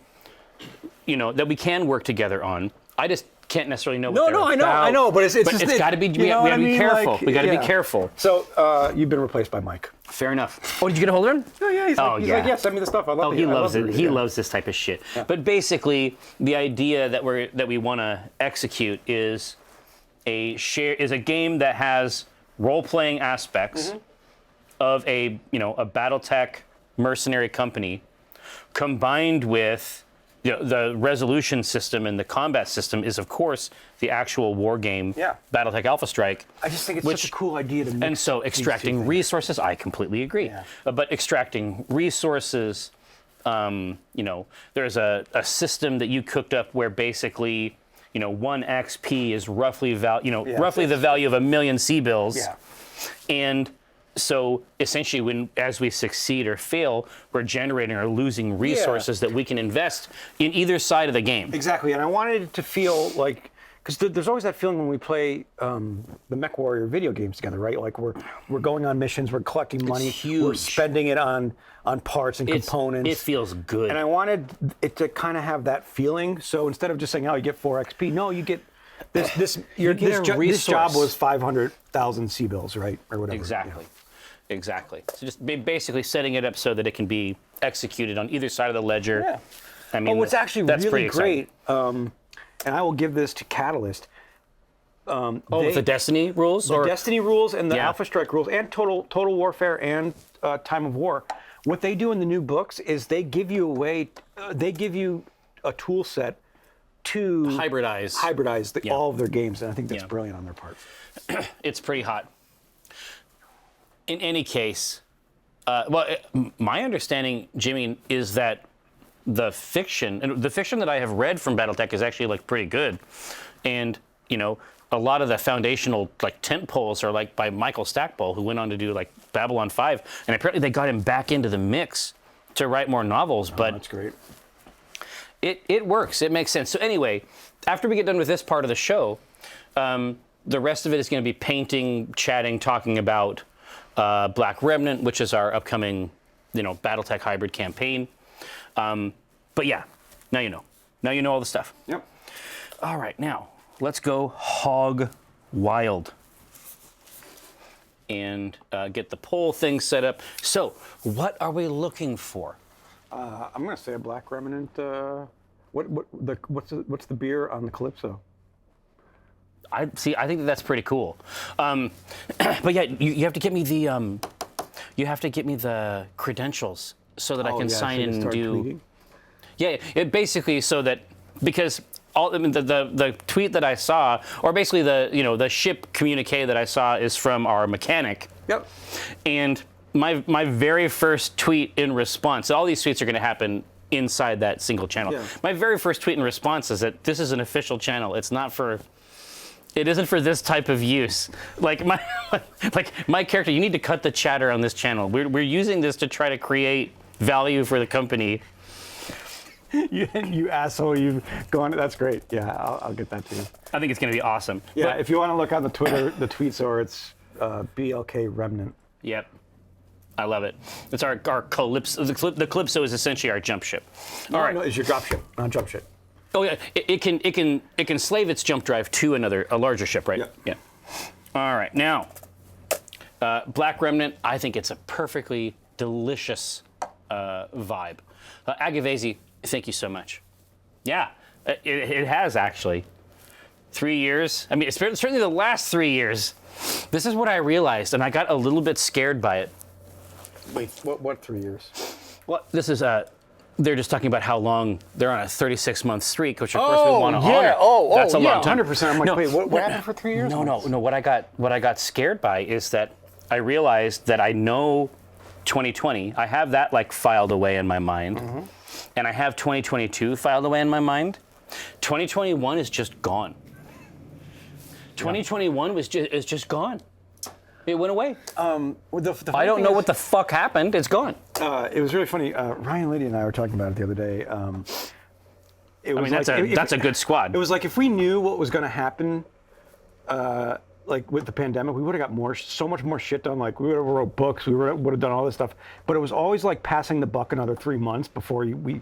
Speaker 1: that we can work together on. I just can't necessarily know. What they're
Speaker 2: I know, but it's just
Speaker 1: got to be. We got to be careful.
Speaker 2: Like,
Speaker 1: we got to
Speaker 2: yeah.
Speaker 1: be careful.
Speaker 2: So you've been replaced by Mike.
Speaker 1: Fair enough. Oh, did you get a hold of him?
Speaker 2: Oh yeah, he's like, yeah, send me the stuff. I love it.
Speaker 1: He loves it. He loves this type of shit.
Speaker 2: Yeah.
Speaker 1: But basically, the idea that we want to execute is a game that has role-playing aspects of a BattleTech mercenary company, combined with the resolution system and the combat system is, of course, the actual war game, BattleTech Alpha Strike.
Speaker 2: I just think it's such a cool idea to mix.
Speaker 1: And so extracting resources, I completely agree.
Speaker 2: Yeah.
Speaker 1: But extracting resources, there's a system that you cooked up where basically, 1 XP is roughly the value of 1 million C-bills.
Speaker 2: Yeah.
Speaker 1: And so essentially, as we succeed or fail, we're generating or losing resources that we can invest in either side of the game.
Speaker 2: Exactly, and I wanted it to feel like, because there's always that feeling when we play the Mech Warrior video games together, right? Like we're going on missions, we're collecting money, we're
Speaker 1: huge.
Speaker 2: spending it on parts and components.
Speaker 1: It feels good.
Speaker 2: And I wanted it to kind of have that feeling. So instead of just saying, "Oh, you get 4 XP," no, you get this. This job was 500,000 C-bills, right, or whatever.
Speaker 1: Exactly. Exactly. So just basically setting it up so that it can be executed on either side of the ledger.
Speaker 2: Yeah.
Speaker 1: I mean,
Speaker 2: what's actually
Speaker 1: that's
Speaker 2: really
Speaker 1: pretty
Speaker 2: great, and I will give this to Catalyst.
Speaker 1: with the Destiny rules?
Speaker 2: The Destiny rules and the
Speaker 1: Yeah.
Speaker 2: Alpha Strike rules and Total Warfare and Time of War. What they do in the new books is they give you a tool set to
Speaker 1: hybridize
Speaker 2: all of their games, and I think that's brilliant on their part.
Speaker 1: It's pretty hot. In any case, my understanding, Jimmy, is that the fiction that I have read from BattleTech is actually like pretty good, and a lot of the foundational like tent poles are like by Michael Stackpole, who went on to do like Babylon 5, and apparently they got him back into the mix to write more novels. But
Speaker 2: that's great.
Speaker 1: It works. It makes sense. So anyway, after we get done with this part of the show, the rest of it is going to be painting, chatting, talking about Black Remnant, which is our upcoming, Battletech hybrid campaign. But yeah, now you know. Now you know all the stuff.
Speaker 2: Yep.
Speaker 1: All right, now let's go hog wild and get the poll thing set up. So, what are we looking for?
Speaker 2: I'm gonna say a Black Remnant. What's the beer on the Calypso?
Speaker 1: I think that's pretty cool. But yeah, you have to get me the credentials so that I can sign in and do.
Speaker 2: Tweeting?
Speaker 1: Yeah, it basically so that because the tweet that I saw, or basically the ship communique that I saw is from our mechanic.
Speaker 2: Yep.
Speaker 1: And my very first tweet in response, all these tweets are going to happen inside that single channel.
Speaker 2: Yeah.
Speaker 1: My very first tweet in response is that this is an official channel. It isn't for this type of use. Like my character, you need to cut the chatter on this channel. We're using this to try to create value for the company.
Speaker 2: You asshole! You've gone. That's great. Yeah, I'll get that to you.
Speaker 1: I think it's going to be awesome.
Speaker 2: Yeah, if you want to look on the Twitter, the tweets are it's BLK Remnant.
Speaker 1: Yep. I love it. It's our Calypso. The Calypso is essentially our jump ship. All right.
Speaker 2: No, it's your drop ship, not jump ship.
Speaker 1: Oh yeah, it can slave its jump drive to a larger ship, right?
Speaker 2: Yep.
Speaker 1: Yeah. All right, now Black Remnant. I think it's a perfectly delicious vibe. Agavesi, thank you so much. Yeah, it has actually. 3 years. I mean, it's certainly the last 3 years. This is what I realized, and I got a little bit scared by it.
Speaker 2: Wait, what 3 years?
Speaker 1: Well, this is they're just talking about how long they're on a 36-month streak, which of course we want to honor. That's a long time.
Speaker 2: 100%. I'm like, wait, what happened for 3 years?
Speaker 1: No. What I got scared by is that I realized that I know 2020. I have that filed away in my mind, and I have 2022 filed away in my mind. 2021 is just gone. 2021 is just gone. It went away. I don't know what the fuck happened. It's gone.
Speaker 2: It was really funny. Ryan, Liddy, and I were talking about it the other day.
Speaker 1: That's a good squad.
Speaker 2: It was like if we knew what was going to happen, with the pandemic, we would have got so much more shit done. Like we would have wrote books, we would have done all this stuff. But it was always like passing the buck another 3 months before we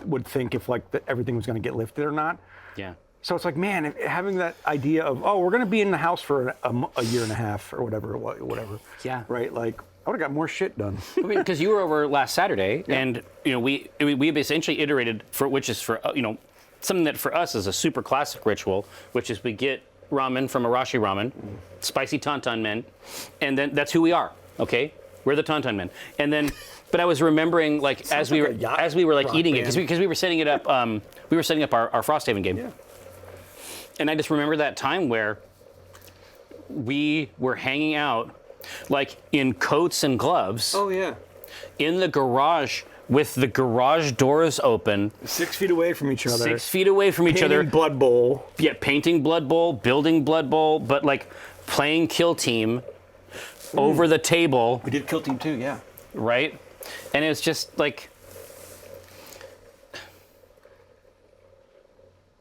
Speaker 2: would think if everything was going to get lifted or not.
Speaker 1: Yeah.
Speaker 2: So it's like, man, having that idea of, we're going to be in the house for a year and a half or whatever.
Speaker 1: Yeah.
Speaker 2: Right? Like, I would have got more shit done.
Speaker 1: Because you were over last Saturday, and we essentially iterated which is something that for us is a super classic ritual, which is we get ramen from Arashi Ramen, spicy tauntaun men, and then that's who we are. Okay, we're the tauntaun men, and then. But I was remembering, as we were eating it, because we were setting it up. We were setting up our Frosthaven game.
Speaker 2: Yeah.
Speaker 1: And I just remember that time where we were hanging out, in coats and gloves.
Speaker 2: Oh, yeah.
Speaker 1: In the garage with the garage doors open.
Speaker 2: 6 feet away from each other.
Speaker 1: 6 feet away from each other.
Speaker 2: Painting Blood Bowl.
Speaker 1: Yeah, painting Blood Bowl, building Blood Bowl, but playing Kill Team over the table.
Speaker 2: We did Kill Team too, yeah.
Speaker 1: Right? And it was just that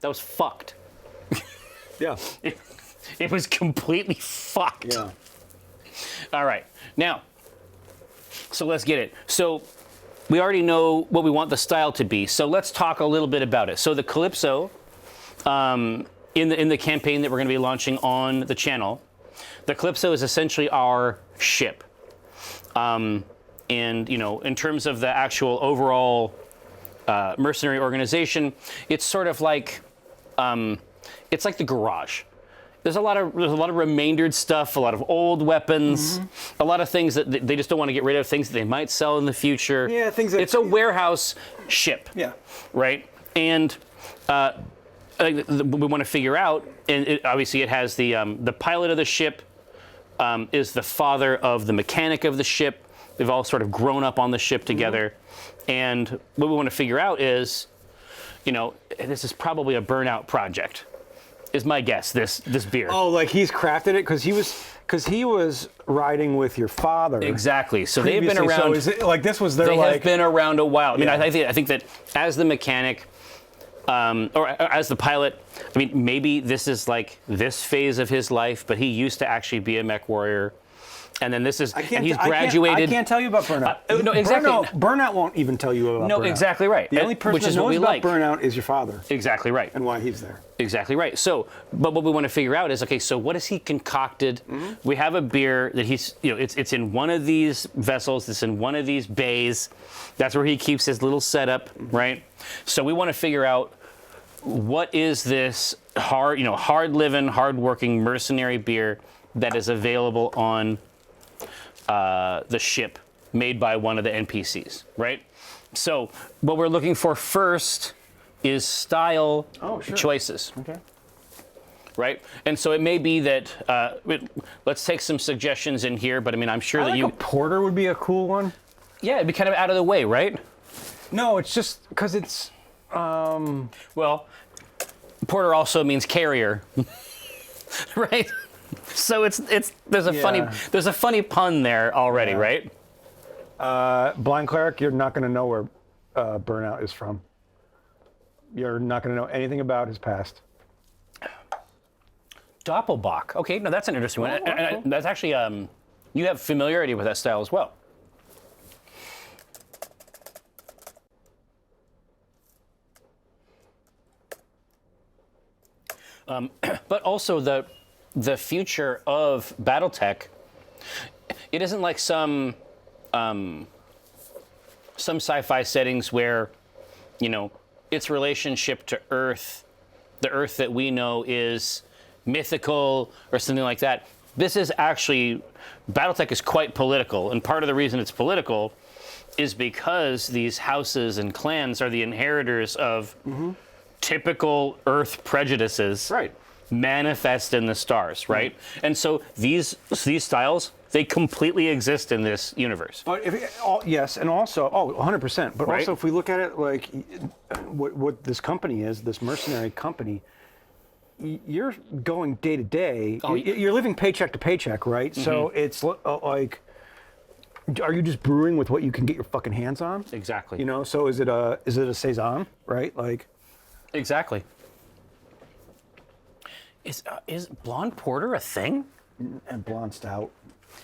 Speaker 1: was fucked.
Speaker 2: Yeah.
Speaker 1: It was completely fucked.
Speaker 2: Yeah.
Speaker 1: All right. Now, so let's get it. So we already know what we want the style to be. So let's talk a little bit about it. So the Calypso, in the campaign that we're going to be launching on the channel, the Calypso is essentially our ship. And, in terms of the actual overall mercenary organization, it's sort of it's like the garage. There's a lot of remaindered stuff, a lot of old weapons, a lot of things that they just don't want to get rid of, things that they might sell in the future.
Speaker 2: Yeah, things that...
Speaker 1: It's a warehouse ship.
Speaker 2: Yeah.
Speaker 1: Right? And we want to figure out, and obviously it has the pilot of the ship is the father of the mechanic of the ship. They've all sort of grown up on the ship together. And what we want to figure out is, this is probably a burnout project, is my guess, this beer.
Speaker 2: Oh, he's crafted it because he was riding with your father.
Speaker 1: Exactly. So they've been around.
Speaker 2: So is it, this was their
Speaker 1: They have been around a while. I mean, I think that as the mechanic, or as the pilot. I mean, maybe this is like this phase of his life, but he used to actually be a mech warrior. And then this is, and he's graduated.
Speaker 2: I can't tell you about burnout.
Speaker 1: No, exactly.
Speaker 2: Burnout won't even tell you about burnout.
Speaker 1: No, exactly right.
Speaker 2: The only person
Speaker 1: which
Speaker 2: that
Speaker 1: is
Speaker 2: knows
Speaker 1: what we
Speaker 2: about
Speaker 1: like.
Speaker 2: burnout is your father.
Speaker 1: Exactly right.
Speaker 2: And why he's there.
Speaker 1: Exactly right. So, but what we want to figure out is, okay, so what has he concocted? We have a beer that he's, it's in one of these vessels, it's in one of these bays. That's where he keeps his little setup, right? So we want to figure out what is this hard-living, hard-working mercenary beer that is available on the ship made by one of the NPCs, right? So what we're looking for first is style choices.
Speaker 2: Okay.
Speaker 1: Right? And so it may be that, let's take some suggestions in here, but I mean, I'm sure that
Speaker 2: a porter would be a cool one.
Speaker 1: Yeah, it'd be kind of out of the way, right?
Speaker 2: No, it's just because it's,
Speaker 1: well, porter also means carrier, right? So there's a funny pun there already, right?
Speaker 2: Blind Cleric, you're not going to know where Burnout is from. You're not going to know anything about his past.
Speaker 1: Doppelbock. Okay, no, that's an interesting one.
Speaker 2: cool.
Speaker 1: That's actually, you have familiarity with that style as well. But also the future of Battletech, it isn't like some sci-fi settings where, its relationship to Earth, the Earth that we know, is mythical or something like that. This is actually, Battletech is quite political, and part of the reason it's political is because these houses and clans are the inheritors of typical Earth prejudices.
Speaker 2: Right.
Speaker 1: Manifest in the stars, right? And so these styles, they completely exist in this universe.
Speaker 2: But yes, and also, 100%. But
Speaker 1: Right.
Speaker 2: also, if we look at it like what this company is, this mercenary company, you're going day to day. You're living paycheck to paycheck, right? So it's like, are you just brewing with what you can get your fucking hands on?
Speaker 1: Exactly.
Speaker 2: So is it a saison, right? Like,
Speaker 1: exactly. Is blonde porter a thing?
Speaker 2: and blonde stout.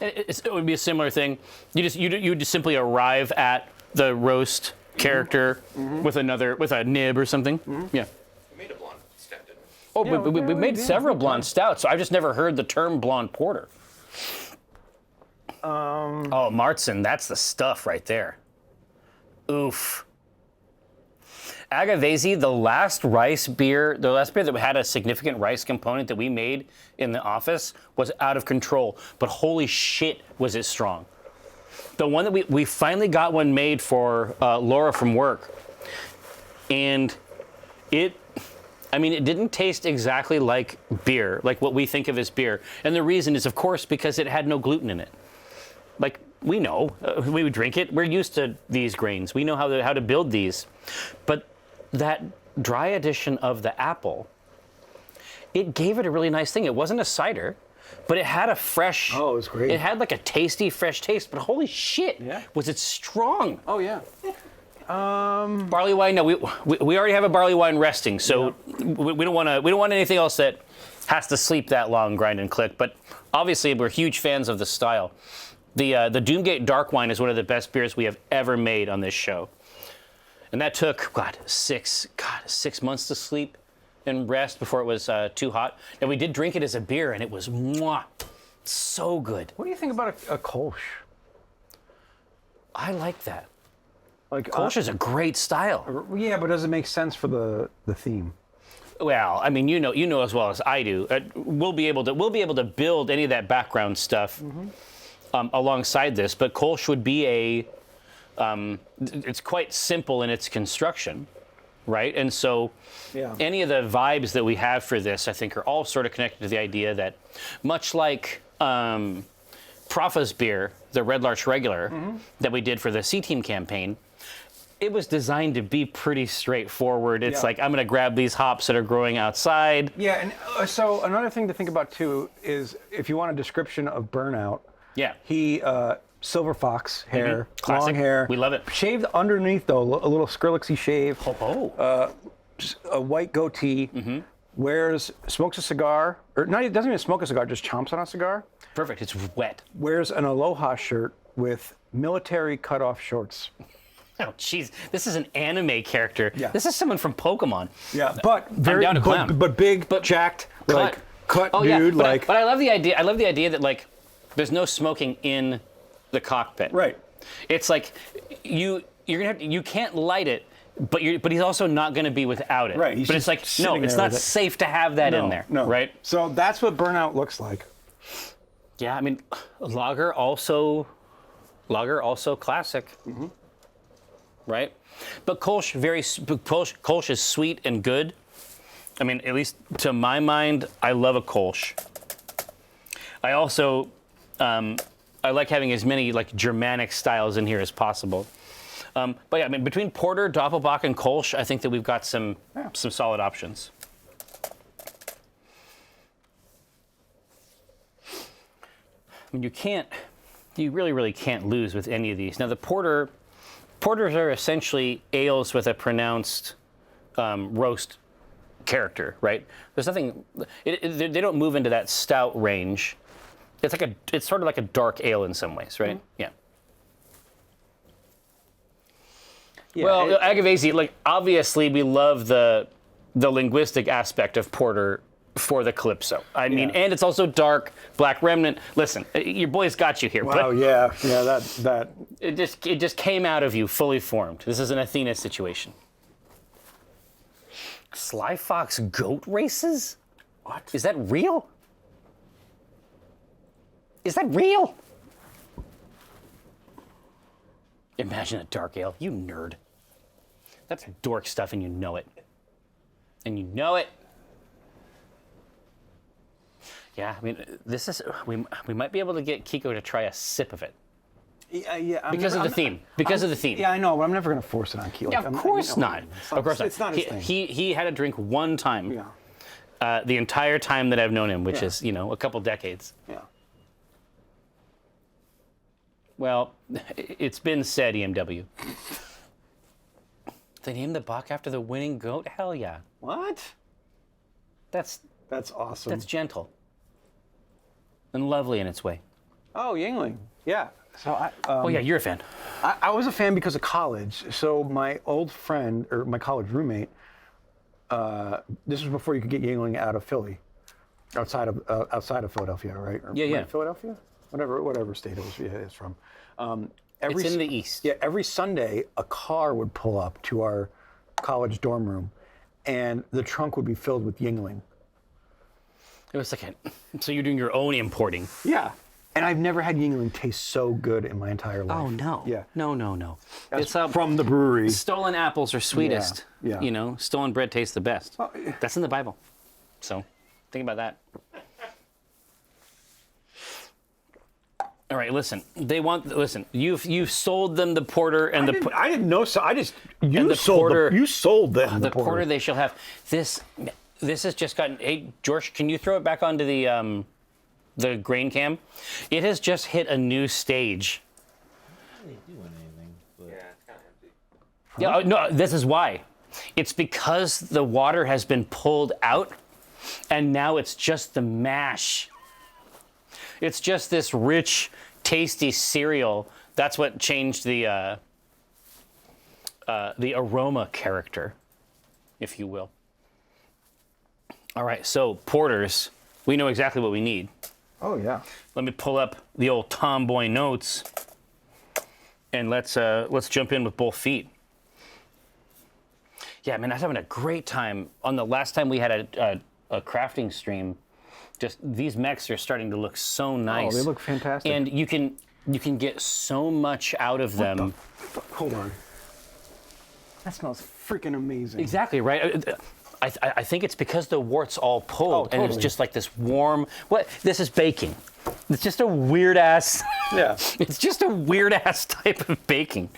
Speaker 1: It would be a similar thing. You just simply arrive at the roast character with a nib or something. Yeah.
Speaker 3: We made a blonde stout, didn't we?
Speaker 1: Oh,
Speaker 2: Yeah,
Speaker 1: we made several blonde stouts. So I've just never heard the term blonde porter. Oh, Martzen, that's the stuff right there. Oof. Agavesi, the last beer that had a significant rice component that we made in the office was out of control. But holy shit, was it strong. The one that we finally got one made for Laura from work. And it didn't taste exactly like beer, like what we think of as beer. And the reason is, of course, because it had no gluten in it. Like, we know, we would drink it. We're used to these grains. We know how to build these. But that dry addition of the apple, it gave it a really nice thing. It wasn't a cider, but it had a fresh...
Speaker 2: Oh, it was great.
Speaker 1: It had like a tasty, fresh taste, but holy shit, was it strong.
Speaker 2: Oh, yeah.
Speaker 1: Barley wine, no, we already have a barley wine resting, so we don't want anything else that has to sleep that long, grind and click, but obviously we're huge fans of the style. The Doomgate Dark Wine is one of the best beers we have ever made on this show. And that took, 6 months to sleep and rest before it was too hot. And we did drink it as a beer, and it was so good.
Speaker 2: What do you think about a Kolsch?
Speaker 1: I like that.
Speaker 2: Like
Speaker 1: Kolsch is a great style.
Speaker 2: Yeah, but does it make sense for the theme?
Speaker 1: Well, I mean, you know as well as I do. We'll be able to build any of that background stuff alongside this, but Kolsch would be it's quite simple in its construction, right? And so any of the vibes that we have for this, I think, are all sort of connected to the idea that, much like Profa's beer, the Red Larch Regular, that we did for the C-Team campaign, it was designed to be pretty straightforward. It's like, I'm going to grab these hops that are growing outside.
Speaker 2: Yeah, and so another thing to think about, too, is if you want a description of Burnout, he... silver fox hair, long hair.
Speaker 1: We love it.
Speaker 2: Shaved underneath, though, a little Skrillexy shave. a white goatee, smokes a cigar, or not, doesn't even smoke a cigar, just chomps on a cigar.
Speaker 1: Perfect. It's wet.
Speaker 2: Wears an Aloha shirt with military cutoff shorts.
Speaker 1: Oh, jeez. This is an anime character.
Speaker 2: Yeah.
Speaker 1: This is someone from Pokemon.
Speaker 2: Yeah, but very,
Speaker 1: down to clown.
Speaker 2: but big, jacked, like cut
Speaker 1: Oh,
Speaker 2: dude,
Speaker 1: yeah.
Speaker 2: like.
Speaker 1: But I love the idea. I love the idea that like, there's no smoking in the cockpit.
Speaker 2: Right.
Speaker 1: It's like you're gonna have to, you can't light it, but he's also not gonna be without it.
Speaker 2: Right.
Speaker 1: But it's like no, it's not safe to have that in there.
Speaker 2: No.
Speaker 1: Right.
Speaker 2: So that's what burnout looks like.
Speaker 1: Yeah. I mean, lager also classic. Right. But Kolsch is sweet and good. I mean, at least to my mind, I love a Kolsch. I also, I like having as many like Germanic styles in here as possible. But yeah, I mean, between Porter, Doppelbock, and Kolsch, I think that we've got some solid options. I mean, you really can't lose with any of these. Now, the Porters are essentially ales with a pronounced roast character, right? There's nothing, they don't move into that stout range. It's sort of like a dark ale in some ways, right? Yeah. Well, Agavesi, like obviously we love the linguistic aspect of Porter for the Calypso. I mean, and it's also dark, Black Remnant. Listen, your boy's got you here.
Speaker 2: Wow,
Speaker 1: but
Speaker 2: that.
Speaker 1: it just came out of you fully formed. This is an Athena situation. Sly Fox goat races?
Speaker 2: What?
Speaker 1: Is that real? Is that real? Imagine a dark ale. You nerd. That's dork stuff and you know it. And you know it. Yeah, I mean, this is, we might be able to get Kiko to try a sip of it.
Speaker 2: Yeah.
Speaker 1: Because of the theme. Because of the theme.
Speaker 2: Yeah, I know, but I'm never going to force it on Kiko.
Speaker 1: Yeah, of course not. Of course not.
Speaker 2: It's not his thing.
Speaker 1: He had a drink one time.
Speaker 2: Yeah.
Speaker 1: The entire time that I've known him, which is, a couple decades.
Speaker 2: Yeah.
Speaker 1: Well, it's been said, EMW. They named the buck after the winning goat? Hell yeah.
Speaker 2: What?
Speaker 1: That's
Speaker 2: awesome.
Speaker 1: That's gentle. And lovely in its way.
Speaker 2: Oh, Yingling. Yeah. So
Speaker 1: Oh yeah, you're a fan.
Speaker 2: I was a fan because of college. So my old friend, or my college roommate, this was before you could get Yingling out of Philly, outside of Philadelphia, right? Or,
Speaker 1: Yeah.
Speaker 2: right, Philadelphia? Whatever state it's from.
Speaker 1: It's in the east.
Speaker 2: Yeah, every Sunday, a car would pull up to our college dorm room, and the trunk would be filled with Yingling.
Speaker 1: It was like so you're doing your own importing.
Speaker 2: Yeah. And I've never had Yingling taste so good in my entire life.
Speaker 1: Oh no.
Speaker 2: Yeah.
Speaker 1: No.
Speaker 2: That's
Speaker 1: It's
Speaker 2: from the brewery.
Speaker 1: stolen apples are sweetest.
Speaker 2: Yeah.
Speaker 1: Stolen bread tastes the best.
Speaker 2: Oh, yeah.
Speaker 1: That's in the Bible. So think about that. All right, listen. You've sold them the porter and
Speaker 2: I didn't know. So I just
Speaker 1: the porter-
Speaker 2: you sold them
Speaker 1: the porter they shall have. This has just gotten. Hey, George, can you throw it back onto the grain cam? It has just hit a new stage.
Speaker 4: Not really doing anything, but...
Speaker 3: Yeah, it's kind of empty.
Speaker 1: Yeah, no, this is why. It's because the water has been pulled out, and now it's just the mash. It's just this rich, tasty cereal. That's what changed the aroma character, if you will. All right, so porters, we know exactly what we need.
Speaker 2: Oh yeah.
Speaker 1: Let me pull up the old Tomboy notes, and let's jump in with both feet. Yeah, man, I was having a great time on the last time we had a crafting stream. Just these mechs are starting to look so nice.
Speaker 2: Oh, they look fantastic.
Speaker 1: And you can get so much out of them.
Speaker 2: Hold on. That smells freaking amazing.
Speaker 1: Exactly right. I think it's because the wart's all pulled, and it's
Speaker 2: totally.
Speaker 1: just like this warm. What? This is baking. It's just a weird ass.
Speaker 2: Yeah.
Speaker 1: It's just a weird ass type of baking.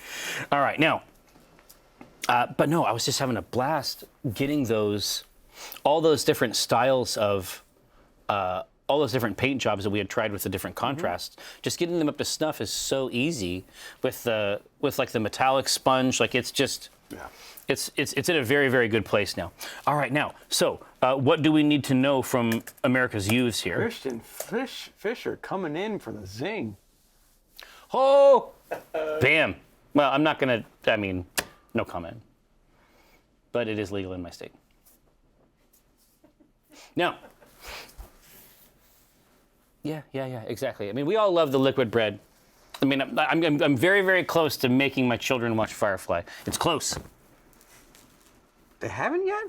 Speaker 1: All right, now. But no, I was just having a blast getting all those different styles of, all those different paint jobs that we had tried with the different contrasts. Just getting them up to snuff is so easy with like the metallic sponge. Like it's just, It's in a very, very good place now. All right, now, so what do we need to know from America's youths here?
Speaker 2: Christian Fisher coming in for the zing.
Speaker 1: Oh, bam. Well, I'm not going to, I mean, no comment. But it is legal in my state. Now, yeah, exactly. I mean, we all love the liquid bread. I mean, I'm very, very close to making my children watch Firefly. It's close.
Speaker 2: They haven't yet?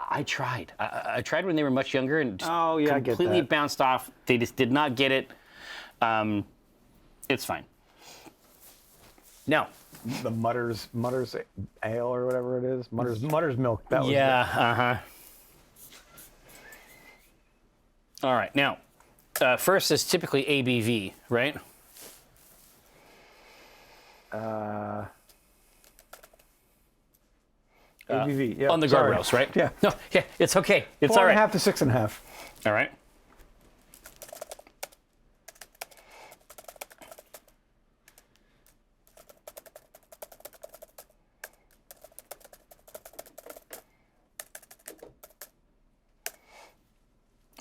Speaker 1: I tried. I tried when they were much younger and just
Speaker 2: I get
Speaker 1: completely
Speaker 2: that.
Speaker 1: bounced off. They just did not get it. It's fine. Now,
Speaker 2: The Mutter's Ale or whatever it is. Mutter's Milk. That was
Speaker 1: yeah, All right, now, first is typically ABV, right?
Speaker 2: ABV. Yeah.
Speaker 1: On the
Speaker 2: sorry.
Speaker 1: guardrails, right?
Speaker 2: Yeah.
Speaker 1: No, yeah, it's okay. It's
Speaker 2: 4.5
Speaker 1: all right.
Speaker 2: to 6.5.
Speaker 1: All right.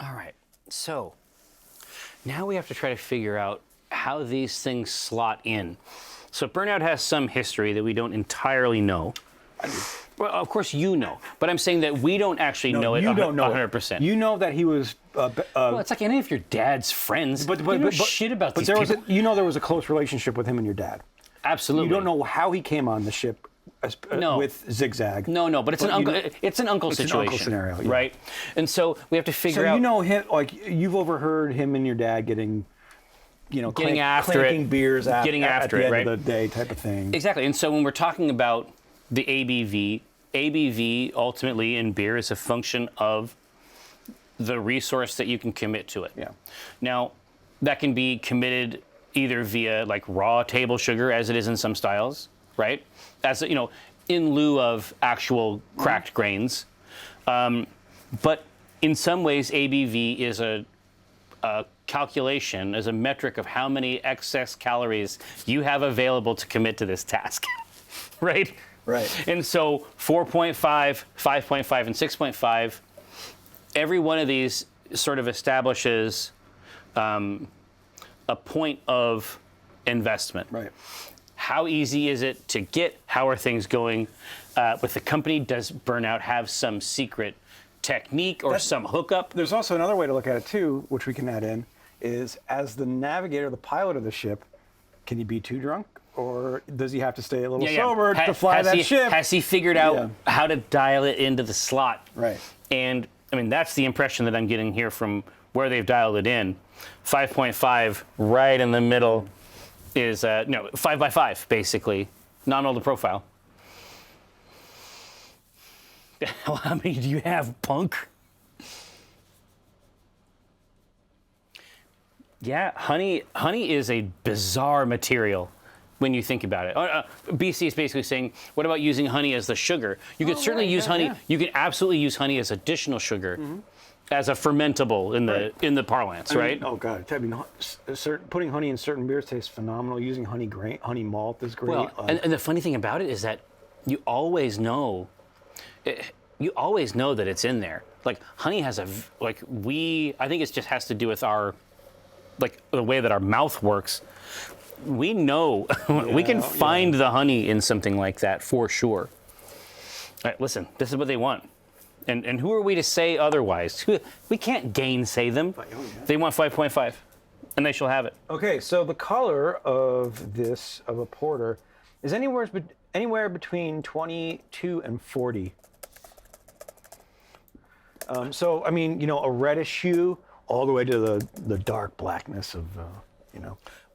Speaker 1: All right. So now we have to try to figure out how these things slot in. So Burnout has some history that we don't entirely know. Well, of course you know, but I'm saying that we don't actually know it.
Speaker 2: You don't know
Speaker 1: 100%.
Speaker 2: You know that he was.
Speaker 1: Well, it's like any of your dad's friends.
Speaker 2: But
Speaker 1: you know shit about
Speaker 2: but
Speaker 1: these
Speaker 2: there
Speaker 1: people.
Speaker 2: there was a close relationship with him and your dad.
Speaker 1: Absolutely.
Speaker 2: You don't know how he came on the ship
Speaker 1: No.
Speaker 2: with Zigzag.
Speaker 1: No, but it's an uncle. It's an uncle
Speaker 2: It's an
Speaker 1: situation,
Speaker 2: uncle scenario, yeah.
Speaker 1: right? And so we have to figure
Speaker 2: So
Speaker 1: out.
Speaker 2: you know him, like you've overheard him and your dad getting,
Speaker 1: After it,
Speaker 2: beers at,
Speaker 1: getting
Speaker 2: at
Speaker 1: after
Speaker 2: the
Speaker 1: it,
Speaker 2: end
Speaker 1: right?
Speaker 2: of the day type of thing.
Speaker 1: Exactly. And so when we're talking about the ABV ultimately in beer is a function of the resource that you can commit to it.
Speaker 2: Yeah.
Speaker 1: Now, that can be committed either via like raw table sugar, as it is in some styles, right? As in lieu of actual cracked grains. But in some ways, ABV is a calculation, as a metric of how many excess calories you have available to commit to this task, right?
Speaker 2: Right.
Speaker 1: And so 4.5, 5.5, and 6.5, every one of these sort of establishes a point of investment.
Speaker 2: Right.
Speaker 1: How easy is it to get? How are things going with the company? Does Burnout have some secret technique or some hookup?
Speaker 2: There's also another way to look at it too, which we can add in, is as the navigator, the pilot of the ship, can he be too drunk? Or does he have to stay a little sober to fly that ship?
Speaker 1: Has he figured out how to dial it into the slot?
Speaker 2: Right.
Speaker 1: And I mean, that's the impression that I'm getting here from where they've dialed it in. 5.5 right in the middle is 5x5 basically, nominal to profile. How many do you have, punk? Yeah, honey is a bizarre material when you think about it. BC is basically saying, what about using honey as the sugar? You could certainly use honey. Yeah. You could absolutely use honey as additional sugar, as a fermentable in the parlance, right?
Speaker 2: Oh God, putting honey in certain beers tastes phenomenal. Using honey malt is great.
Speaker 1: Well, and the funny thing about it is that you always know that it's in there. Like honey has I think it just has to do with our, like the way that our mouth works. We know, we can find the honey in something like that for sure. All right, listen, this is what they want. And who are we to say otherwise? We can't gainsay them. They want 5.5, and they shall have it.
Speaker 2: Okay, so the color of a porter is anywhere between 22 and 40. So, I mean, a reddish hue all the way to the dark blackness of,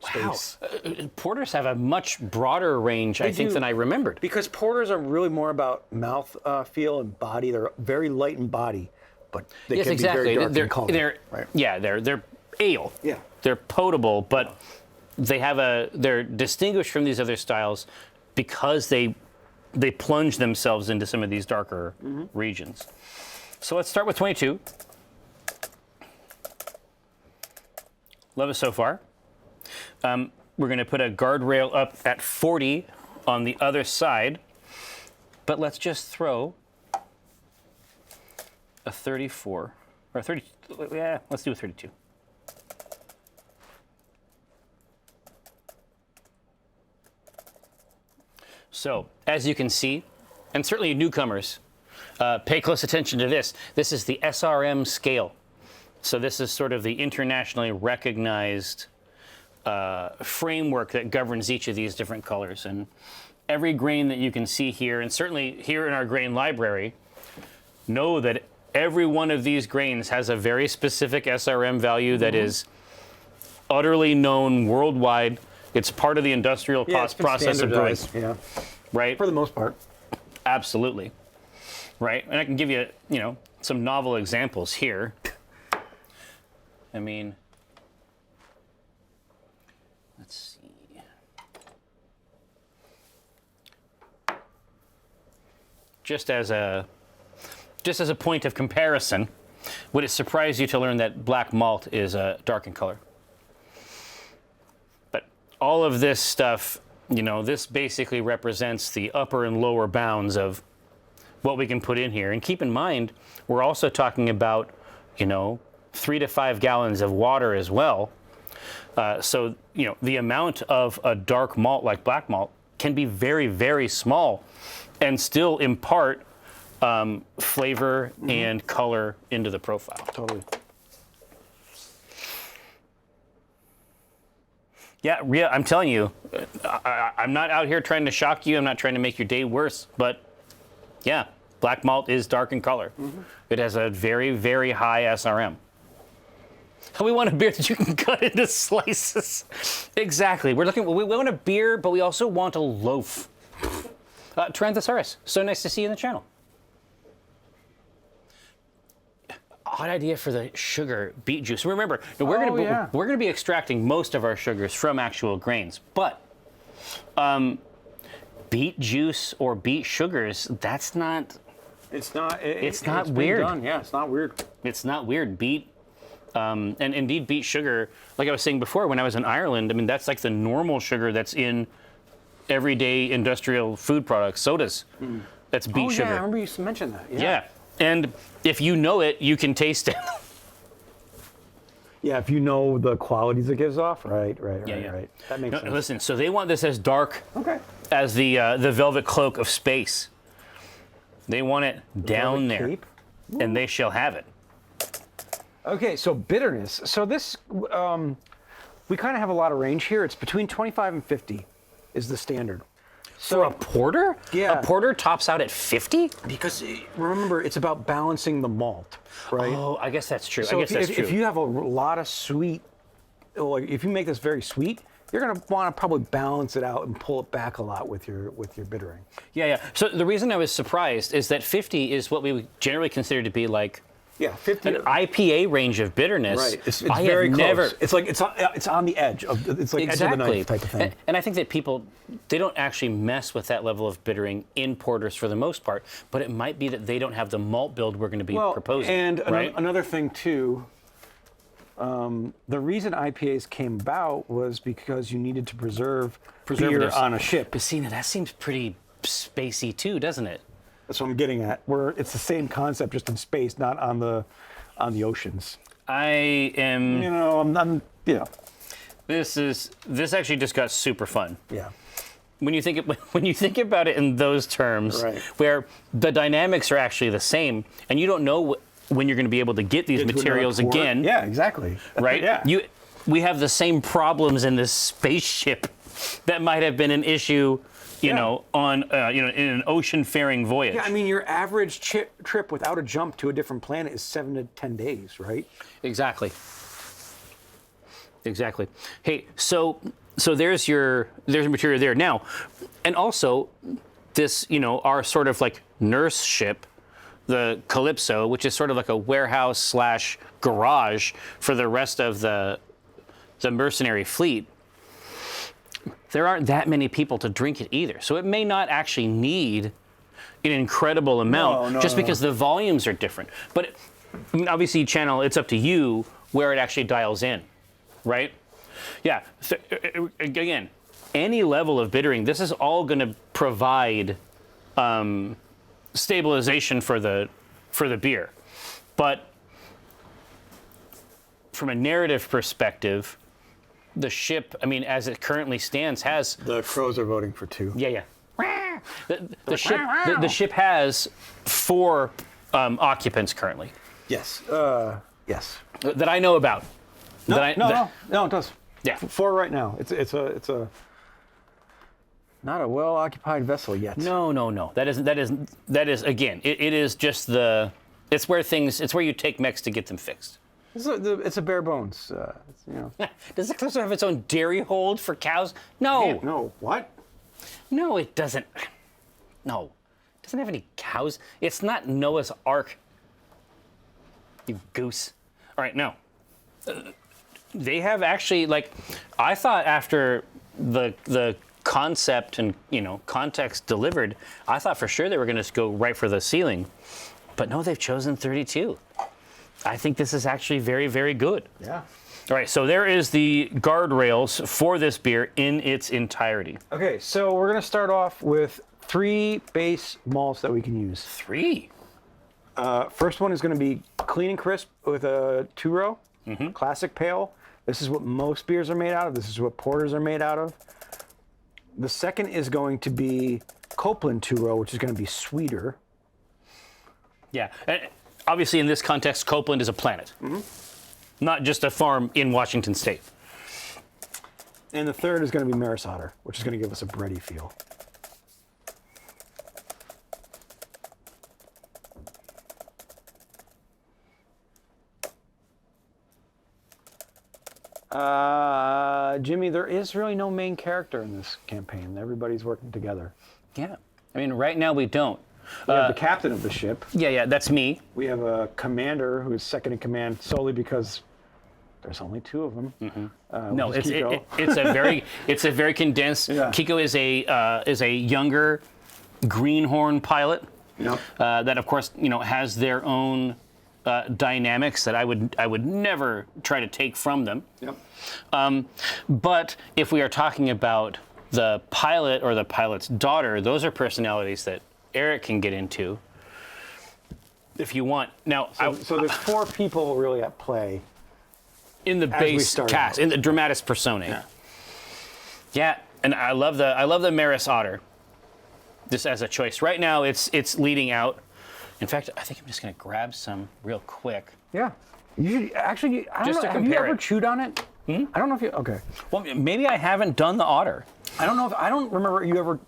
Speaker 2: space.
Speaker 1: Wow. Porters have a much broader range, I think, than I remembered.
Speaker 2: Because porters are really more about mouth feel and body. They're very light in body, but they can be very dark in color.
Speaker 1: They're ale.
Speaker 2: Yeah.
Speaker 1: They're potable, but they're distinguished from these other styles because they plunge themselves into some of these darker regions. So let's start with 22. Love it so far. We're going to put a guardrail up at 40 on the other side. But let's just throw a 34 or a 30. Yeah, let's do a 32. So, as you can see, and certainly newcomers, pay close attention to this. This is the SRM scale. So this is sort of the internationally recognized framework that governs each of these different colors. And every grain that you can see here, and certainly here in our grain library, know that every one of these grains has a very specific SRM value that is utterly known worldwide. It's part of the industrial process of brewing.
Speaker 2: Yeah,
Speaker 1: Right?
Speaker 2: for the most part.
Speaker 1: Absolutely. Right? And I can give you, some novel examples here. I mean, let's see. Just as a point of comparison, would it surprise you to learn that black malt is dark in color? But all of this stuff, this basically represents the upper and lower bounds of what we can put in here. And keep in mind, we're also talking about, 3 to 5 gallons of water as well. So, the amount of a dark malt like black malt can be very, very small and still impart flavor and color into the profile.
Speaker 2: Totally.
Speaker 1: Yeah, I'm telling you, I'm not out here trying to shock you. I'm not trying to make your day worse. But, yeah, black malt is dark in color. It has a very, very high SRM. We want a beer that you can cut into slices. Exactly. We want a beer, but we also want a loaf. Tranthesaurus, so nice to see you in the channel. Odd idea for the sugar beet juice. Remember, we're going to be extracting most of our sugars from actual grains, but beet juice or beet sugars, that's not.
Speaker 2: It's not.
Speaker 1: It's not weird.
Speaker 2: Done. Yeah, it's not weird.
Speaker 1: It's not weird. Beet. And indeed, beet sugar, like I was saying before, when I was in Ireland, I mean, that's like the normal sugar that's in everyday industrial food products, sodas. That's beet sugar.
Speaker 2: Yeah, I remember you mentioned that.
Speaker 1: Yeah. And if you know it, you can taste it.
Speaker 2: Yeah, if you know the qualities it gives off. Right.
Speaker 1: Yeah.
Speaker 2: That makes sense.
Speaker 1: Listen, so they want this as dark
Speaker 2: Okay.
Speaker 1: as the velvet cloak of space. They want it down there,
Speaker 2: Cape.
Speaker 1: and they shall have it.
Speaker 2: Okay, so bitterness. So this, we kind of have a lot of range here. It's between 25 and 50 is the standard. So
Speaker 1: For a porter?
Speaker 2: Yeah.
Speaker 1: A porter tops out at 50?
Speaker 2: because remember, it's about balancing the malt, right?
Speaker 1: Oh, I guess that's true.
Speaker 2: So if you have a lot of sweet, like if you make this very sweet, you're gonna want to probably balance it out and pull it back a lot with your bittering.
Speaker 1: Yeah. So the reason I was surprised is that 50 is what we would generally consider to be like
Speaker 2: Yeah, 50.
Speaker 1: an IPA range of bitterness.
Speaker 2: Right. It's
Speaker 1: I
Speaker 2: very
Speaker 1: have
Speaker 2: close.
Speaker 1: never.
Speaker 2: It's like it's on the edge of it's like edge of the knife type of thing.
Speaker 1: And I think that people, they don't actually mess with that level of bittering in porters for the most part, but it might be that they don't have the malt build we're going to be proposing.
Speaker 2: And
Speaker 1: right?
Speaker 2: another thing too, the reason IPAs came about was because you needed to preserve beer
Speaker 1: Preservatives.
Speaker 2: on a ship.
Speaker 1: But see, now that seems pretty spacey too, doesn't it?
Speaker 2: That's what I'm getting at. Where it's the same concept, just in space, not on the oceans.
Speaker 1: I am.
Speaker 2: I'm
Speaker 1: This actually just got super fun.
Speaker 2: yeah.
Speaker 1: When you think about it in those terms,
Speaker 2: Right.
Speaker 1: where the dynamics are actually the same, and you don't know when you're going to be able to get these materials again.
Speaker 2: Yeah, exactly.
Speaker 1: Right?
Speaker 2: Yeah.
Speaker 1: We have the same problems in this spaceship that might have been an issue, on in an ocean-faring voyage.
Speaker 2: Yeah, I mean, your average trip without a jump to a different planet is 7 to 10 days, right?
Speaker 1: Exactly. Hey, so there's your material there now, and also this, our sort of like nurse ship, the Calypso, which is sort of like a warehouse / garage for the rest of the mercenary fleet. There aren't that many people to drink it either, so it may not actually need an incredible amount because the volumes are different. But obviously, channel, it's up to you where it actually dials in, right? Yeah. So, again, any level of bittering, this is all going to provide stabilization for the beer. But from a narrative perspective, the ship, I mean, as it currently stands, has
Speaker 2: The crows are voting for 2.
Speaker 1: yeah. The ship has 4 occupants currently
Speaker 2: Yes. Yes.
Speaker 1: that I know about.
Speaker 2: No,
Speaker 1: That I-
Speaker 2: no,
Speaker 1: that-
Speaker 2: no, it does.
Speaker 1: Yeah.
Speaker 2: 4 right now. It's a not a well occupied vessel yet.
Speaker 1: No. That is again. It is just the. It's where you take mechs to get them fixed.
Speaker 2: It's a bare bones.
Speaker 1: Does it also have its own dairy hold for cows? No.
Speaker 2: No. What?
Speaker 1: No, it doesn't. No. It doesn't have any cows. It's not Noah's Ark. You goose. All right, no. They have actually, like, I thought after the concept and, context delivered, I thought for sure they were going to go right for the ceiling. But no, they've chosen 32. I think this is actually very, very good.
Speaker 2: Yeah.
Speaker 1: All right, so there is the guardrails for this beer in its entirety.
Speaker 2: Okay, so we're gonna start off with 3 base malts that we can use.
Speaker 1: 3.
Speaker 2: First one is gonna be clean and crisp with a 2-row, classic pale. This is what most beers are made out of. This is what porters are made out of. The second is going to be Copeland 2-row, which is gonna be sweeter.
Speaker 1: Yeah. And obviously, in this context, Copeland is a planet, not just a farm in Washington State.
Speaker 2: And the third is gonna be Maris Otter, which is gonna give us a bready feel. Jimmy, there is really no main character in this campaign. Everybody's working together.
Speaker 1: Yeah. I mean, right now we don't.
Speaker 2: We have the captain of the ship.
Speaker 1: Yeah, that's me.
Speaker 2: We have a commander who is second in command solely because there's only 2 of them.
Speaker 1: No,
Speaker 2: which is Kiko.
Speaker 1: it's a very condensed.
Speaker 2: Yeah.
Speaker 1: Kiko is a younger greenhorn pilot
Speaker 2: Yep.
Speaker 1: that, of course, has their own dynamics that I would never try to take from them.
Speaker 2: Yep.
Speaker 1: But if we are talking about the pilot or the pilot's daughter, those are personalities that Eric can get into if you want. Now,
Speaker 2: So there's 4 people really at play.
Speaker 1: in the
Speaker 2: as we
Speaker 1: base
Speaker 2: start
Speaker 1: cast,
Speaker 2: out.
Speaker 1: in the dramatis personae. Yeah, and I love the Maris Otter. Just as a choice. Right now, it's leading out. In fact, I think I'm just gonna grab some real quick.
Speaker 2: Yeah. You should, actually, I don't
Speaker 1: Just
Speaker 2: know,
Speaker 1: to
Speaker 2: have you
Speaker 1: compare
Speaker 2: ever
Speaker 1: it.
Speaker 2: chewed on it? I don't know if you, okay.
Speaker 1: Well, maybe I haven't done the Otter.
Speaker 2: I don't remember you ever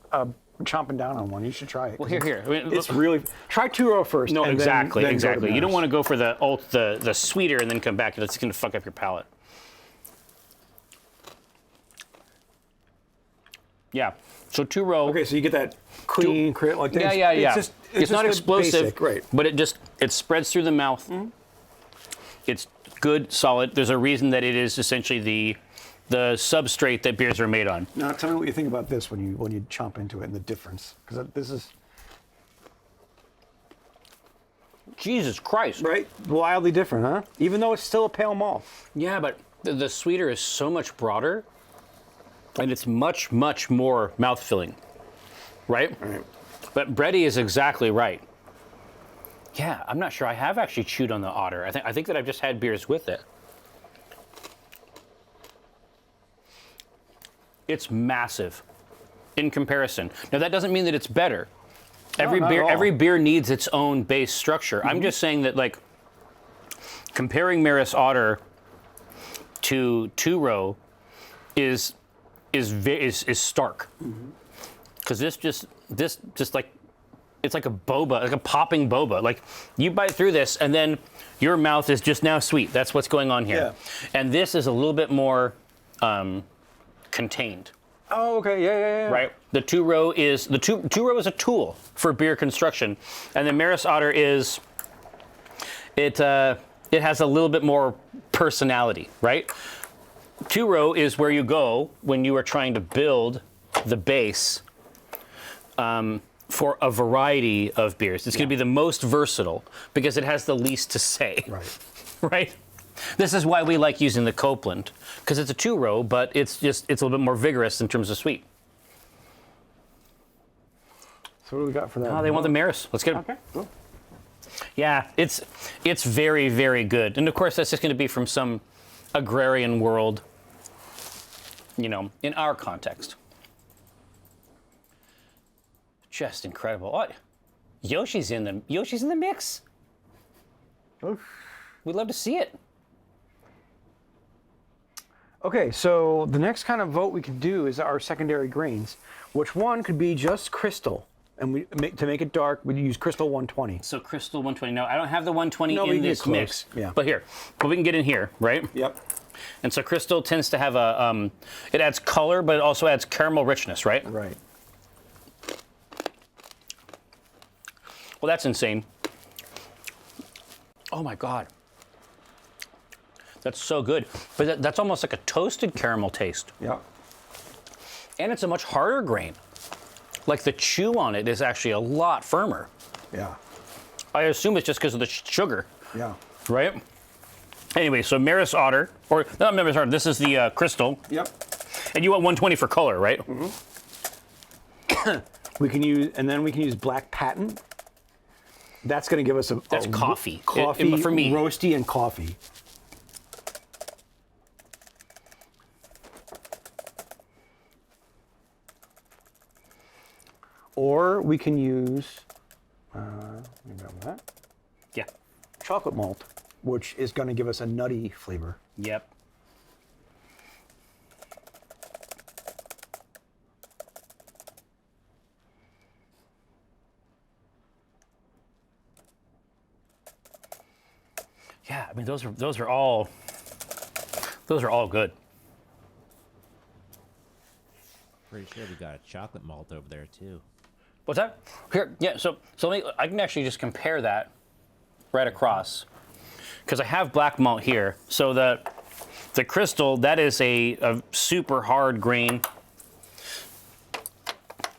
Speaker 2: chomping down on one. You should try it.
Speaker 1: Well, here. I mean,
Speaker 2: It's really, try 2-row first.
Speaker 1: no,
Speaker 2: and
Speaker 1: exactly.
Speaker 2: then go to
Speaker 1: You don't
Speaker 2: Maris.
Speaker 1: want to go for the sweeter and then come back. It's gonna fuck up your palate. Yeah. So 2-row.
Speaker 2: Okay, so you get that clean, like this.
Speaker 1: Yeah.
Speaker 2: It's
Speaker 1: It's not
Speaker 2: just
Speaker 1: explosive,
Speaker 2: basic, right?
Speaker 1: but it spreads through the mouth. It's good, solid. There's a reason that it is essentially the substrate that beers are made on.
Speaker 2: Now, tell me what you think about this when you chomp into it and the difference, because this is
Speaker 1: Jesus Christ.
Speaker 2: right wildly different, huh? Even though it's still a pale malt.
Speaker 1: Yeah, but the sweeter is so much broader, and it's much, much more mouth-filling, right?
Speaker 2: Right.
Speaker 1: But Brady is exactly right. Yeah, I'm not sure. I have actually chewed on the Otter. I think that I've just had beers with it. It's massive in comparison. Now that doesn't mean that it's better. Every
Speaker 2: not at all.
Speaker 1: beer needs its own base structure. I'm just saying that, like, comparing Maris Otter to 2-row is stark. Because this just like, it's like a boba, like a popping boba. Like, you bite through this and then your mouth is just now sweet. That's what's going on here.
Speaker 2: Yeah.
Speaker 1: And this is a little bit more contained.
Speaker 2: Oh, okay, yeah.
Speaker 1: Right. The 2-row is a tool for beer construction, and the Maris Otter is it has a little bit more personality, right? 2-row is where you go when you are trying to build the base for a variety of beers. It's going to be the most versatile because it has the least to say.
Speaker 2: Right.
Speaker 1: Right. This is why we like using the Copeland, because it's a 2-row, but it's a little bit more vigorous in terms of sweet.
Speaker 2: So what do we got for that?
Speaker 1: Oh, they want the Maris. Let's get them.
Speaker 2: Okay, cool.
Speaker 1: Yeah, it's very, very good. And of course, that's just going to be from some agrarian world, you know, in our context. Just incredible. Oh, Yoshi's in the mix.
Speaker 2: Oof.
Speaker 1: We'd love to see it.
Speaker 2: Okay, so the next kind of vote we can do is our secondary grains, which one could be just crystal. And to make it dark, we use crystal 120.
Speaker 1: So crystal 120. No, I don't have the 120
Speaker 2: No, we
Speaker 1: in
Speaker 2: can
Speaker 1: this
Speaker 2: get close.
Speaker 1: mix.
Speaker 2: Yeah.
Speaker 1: But we can get in here, right?
Speaker 2: Yep.
Speaker 1: And so crystal tends to have a, it adds color, but it also adds caramel richness, right?
Speaker 2: Right.
Speaker 1: Well, that's insane. Oh my God. That's so good. But that's almost like a toasted caramel taste.
Speaker 2: Yep.
Speaker 1: And it's a much harder grain. Like the chew on it is actually a lot firmer.
Speaker 2: Yeah.
Speaker 1: I assume it's just because of the sugar,
Speaker 2: Yeah.
Speaker 1: right? Anyway, so Maris Otter, or not Maris Otter, this is the crystal.
Speaker 2: Yep.
Speaker 1: And you want 120 for color, right?
Speaker 2: Mm-hmm. we can use black patent. That's going to give us
Speaker 1: That's coffee.
Speaker 2: Coffee
Speaker 1: For me.
Speaker 2: Roasty and coffee. Or we can use, let me grab that,
Speaker 1: Yeah.
Speaker 2: chocolate malt, which is going to give us a nutty flavor.
Speaker 1: Yep. Yeah, I mean those are all good.
Speaker 4: Pretty sure we got a chocolate malt over there too.
Speaker 1: What's that? Here, yeah. So I can actually just compare that right across, because I have black malt here. So the crystal, that is a super hard grain.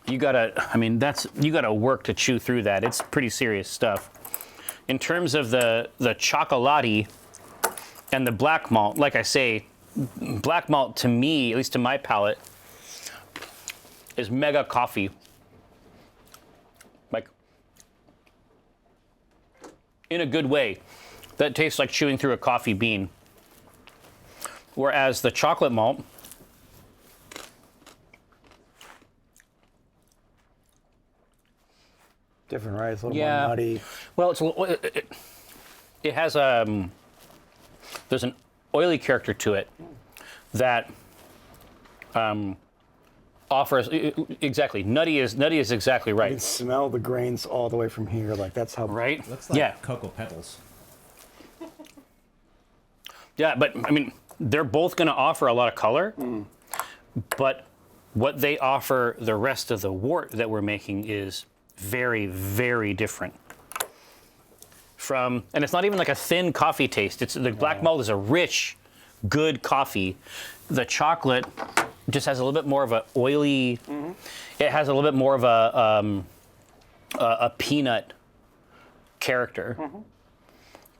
Speaker 1: You gotta work to chew through that. It's pretty serious stuff. In terms of the chocolati and the black malt, like I say, black malt to me, at least to my palate, is mega coffee. Like, in a good way. That tastes like chewing through a coffee bean. Whereas the chocolate malt,
Speaker 2: Different, right? It's a little more nutty.
Speaker 1: well, it has there's an oily character to it that offers exactly nutty is exactly
Speaker 2: You can
Speaker 1: right.
Speaker 2: smell the grains all the way from here. Like that's how.
Speaker 1: Right?
Speaker 4: Looks like
Speaker 1: Yeah.
Speaker 4: cocoa pebbles.
Speaker 1: Yeah, but I mean, they're both going to offer a lot of color, but what they offer the rest of the wort that we're making is very, very different. And it's not even like a thin coffee taste. It's the black malt is a rich, good coffee. The chocolate just has a little bit more of a oily. It has a little bit more of a peanut character,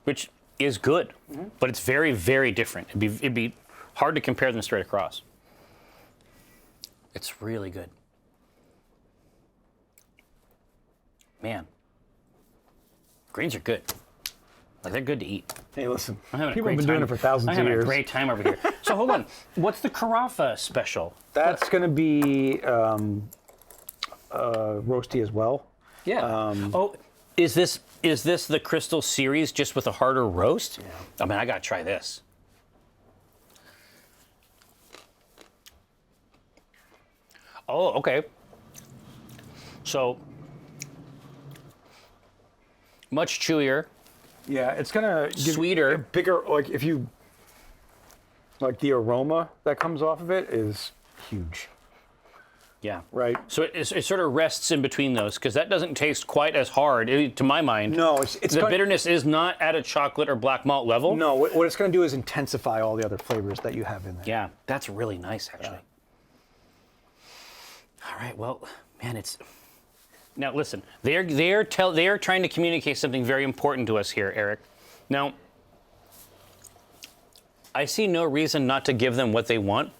Speaker 1: which is good, but it's very, very different. It'd be hard to compare them straight across. It's really good. Man, grains are good. Like, they're good to eat.
Speaker 2: Hey, listen.
Speaker 1: I'm having a
Speaker 2: People
Speaker 1: great
Speaker 2: have been
Speaker 1: time.
Speaker 2: doing it for thousands
Speaker 1: I'm
Speaker 2: of
Speaker 1: having
Speaker 2: years.
Speaker 1: a great time over here. So hold on. What's the carafa special?
Speaker 2: That's going to be roasty as well.
Speaker 1: Yeah. Is this the Crystal series just with a harder roast?
Speaker 2: Yeah.
Speaker 1: I mean, I gotta try this. Oh, okay. So much chewier.
Speaker 2: Yeah, it's gonna give
Speaker 1: Sweeter.
Speaker 2: a bigger. Like if you like the aroma that comes off of it is huge,
Speaker 1: Yeah.
Speaker 2: right?
Speaker 1: So it sort of rests in between those, because that doesn't taste quite as hard, to my mind.
Speaker 2: No, it's
Speaker 1: The bitterness is not at a chocolate or black malt level.
Speaker 2: No, what it's gonna do is intensify all the other flavors that you have in there.
Speaker 1: Yeah, that's really nice, actually. All right, well, man, it's... Now, listen, they are trying to communicate something very important to us here, Eric. Now, I see no reason not to give them what they want.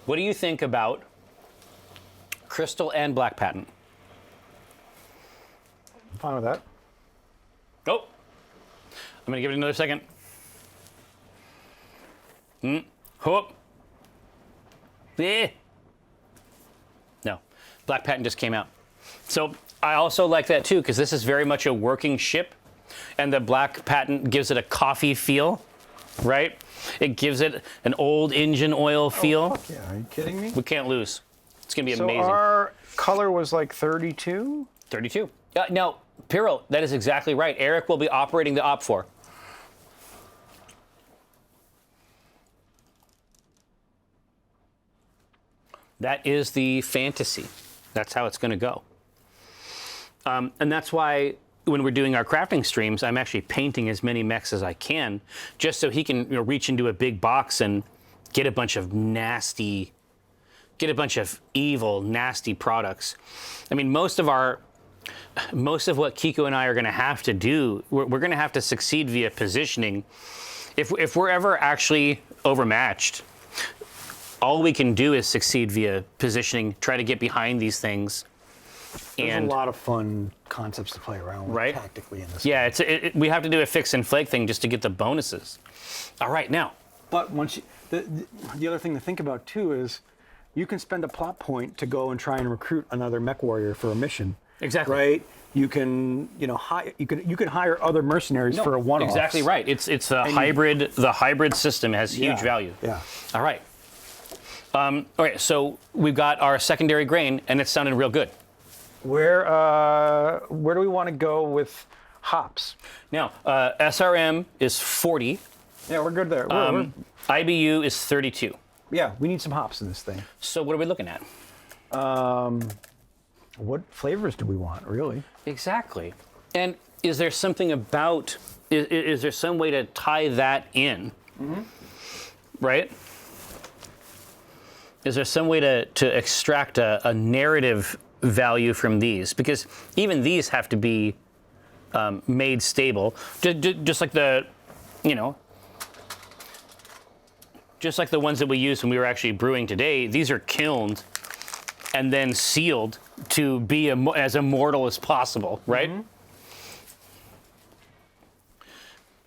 Speaker 1: What do you think about Crystal and Black Patent?
Speaker 2: Fine with that.
Speaker 1: Oh, I'm gonna give it another second. Hope. Eh. No, Black Patent just came out. So I also like that too, because this is very much a working ship, and the Black Patent gives it a coffee feel, right? It gives it an old engine oil feel.
Speaker 2: Fuck yeah, are you kidding me?
Speaker 1: We can't lose. It's gonna be
Speaker 2: So
Speaker 1: amazing.
Speaker 2: our color was like 32?
Speaker 1: 32. Now, Piro, that is exactly right. Eric will be operating the Op 4. That is the fantasy. That's how it's going to go. And that's why when we're doing our crafting streams, I'm actually painting as many mechs as I can, just so he can reach into a big box and get a bunch of evil, nasty products. I mean, most of what Kiko and I are going to have to do, we're going to have to succeed via positioning. If we're ever actually overmatched, all we can do is succeed via positioning, try to get behind these things.
Speaker 2: There's a lot of fun concepts to play around with tactically in this.
Speaker 1: Yeah, we have to do a fix and flake thing just to get the bonuses. All right, now.
Speaker 2: But once the other thing to think about too is you can spend a plot point to go and try and recruit another mech warrior for a mission.
Speaker 1: Exactly.
Speaker 2: Right? You can, you can hire other mercenaries for a one-off.
Speaker 1: Exactly right. It's a hybrid. The hybrid system has huge value.
Speaker 2: Yeah.
Speaker 1: All right. Okay, so we've got our secondary grain, and it's sounding real good.
Speaker 2: Where do we want to go with hops?
Speaker 1: Now, SRM is 40.
Speaker 2: Yeah, we're good there.
Speaker 1: IBU is 32.
Speaker 2: Yeah, we need some hops in this thing.
Speaker 1: So what are we looking at?
Speaker 2: What flavors do we want, really?
Speaker 1: Exactly. And is there something about, is there some way to tie that in? Mm-hmm. Right? Is there some way to extract a narrative value from these? Because even these have to be made stable. Just like just like the ones that we used when we were actually brewing today, these are kilned and then sealed to be as immortal as possible, right? Mm-hmm.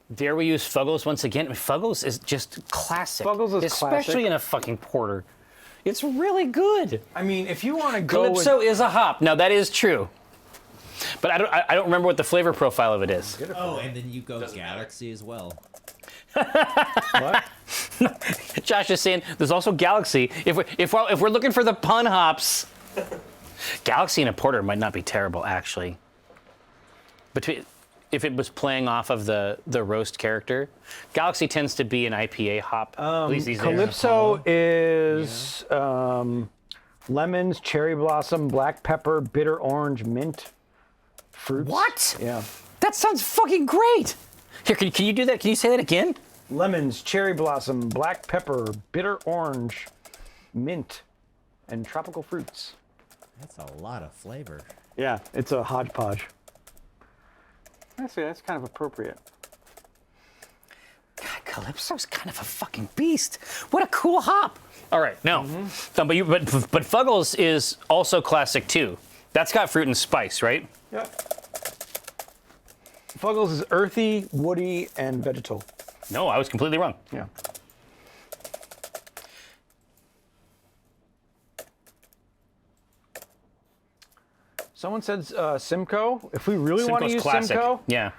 Speaker 1: There we use Fuggles once again. Fuggles is just classic.
Speaker 2: Fuggles is
Speaker 1: especially
Speaker 2: classic.
Speaker 1: in a fucking porter. It's really good.
Speaker 2: I mean, if you want to go
Speaker 1: Calypso is a hop. Now that is true. But I don't remember what the flavor profile of it is.
Speaker 4: Oh, and then you go Galaxy as well.
Speaker 2: What?
Speaker 1: Josh is saying there's also Galaxy. If we're looking for the pun hops, Galaxy and a porter might not be terrible actually. If it was playing off of the roast character, Galaxy tends to be an IPA hop. At least these days.
Speaker 2: Calypso is lemons, cherry blossom, black pepper, bitter orange, mint, fruits.
Speaker 1: What?
Speaker 2: Yeah.
Speaker 1: That sounds fucking great. Here, can you do that? Can you say that again?
Speaker 2: Lemons, cherry blossom, black pepper, bitter orange, mint, and tropical fruits.
Speaker 4: That's a lot of flavor.
Speaker 2: Yeah, it's a hodgepodge. Actually, that's kind of appropriate.
Speaker 1: God, Calypso's kind of a fucking beast. What a cool hop. All right, now, but Fuggles is also classic too. That's got fruit and spice, right?
Speaker 2: Yeah. Fuggles is earthy, woody, and vegetal.
Speaker 1: No, I was completely wrong.
Speaker 2: Yeah. Someone said Simcoe. If we really want to use
Speaker 1: classic.
Speaker 2: Simcoe,
Speaker 1: Yeah.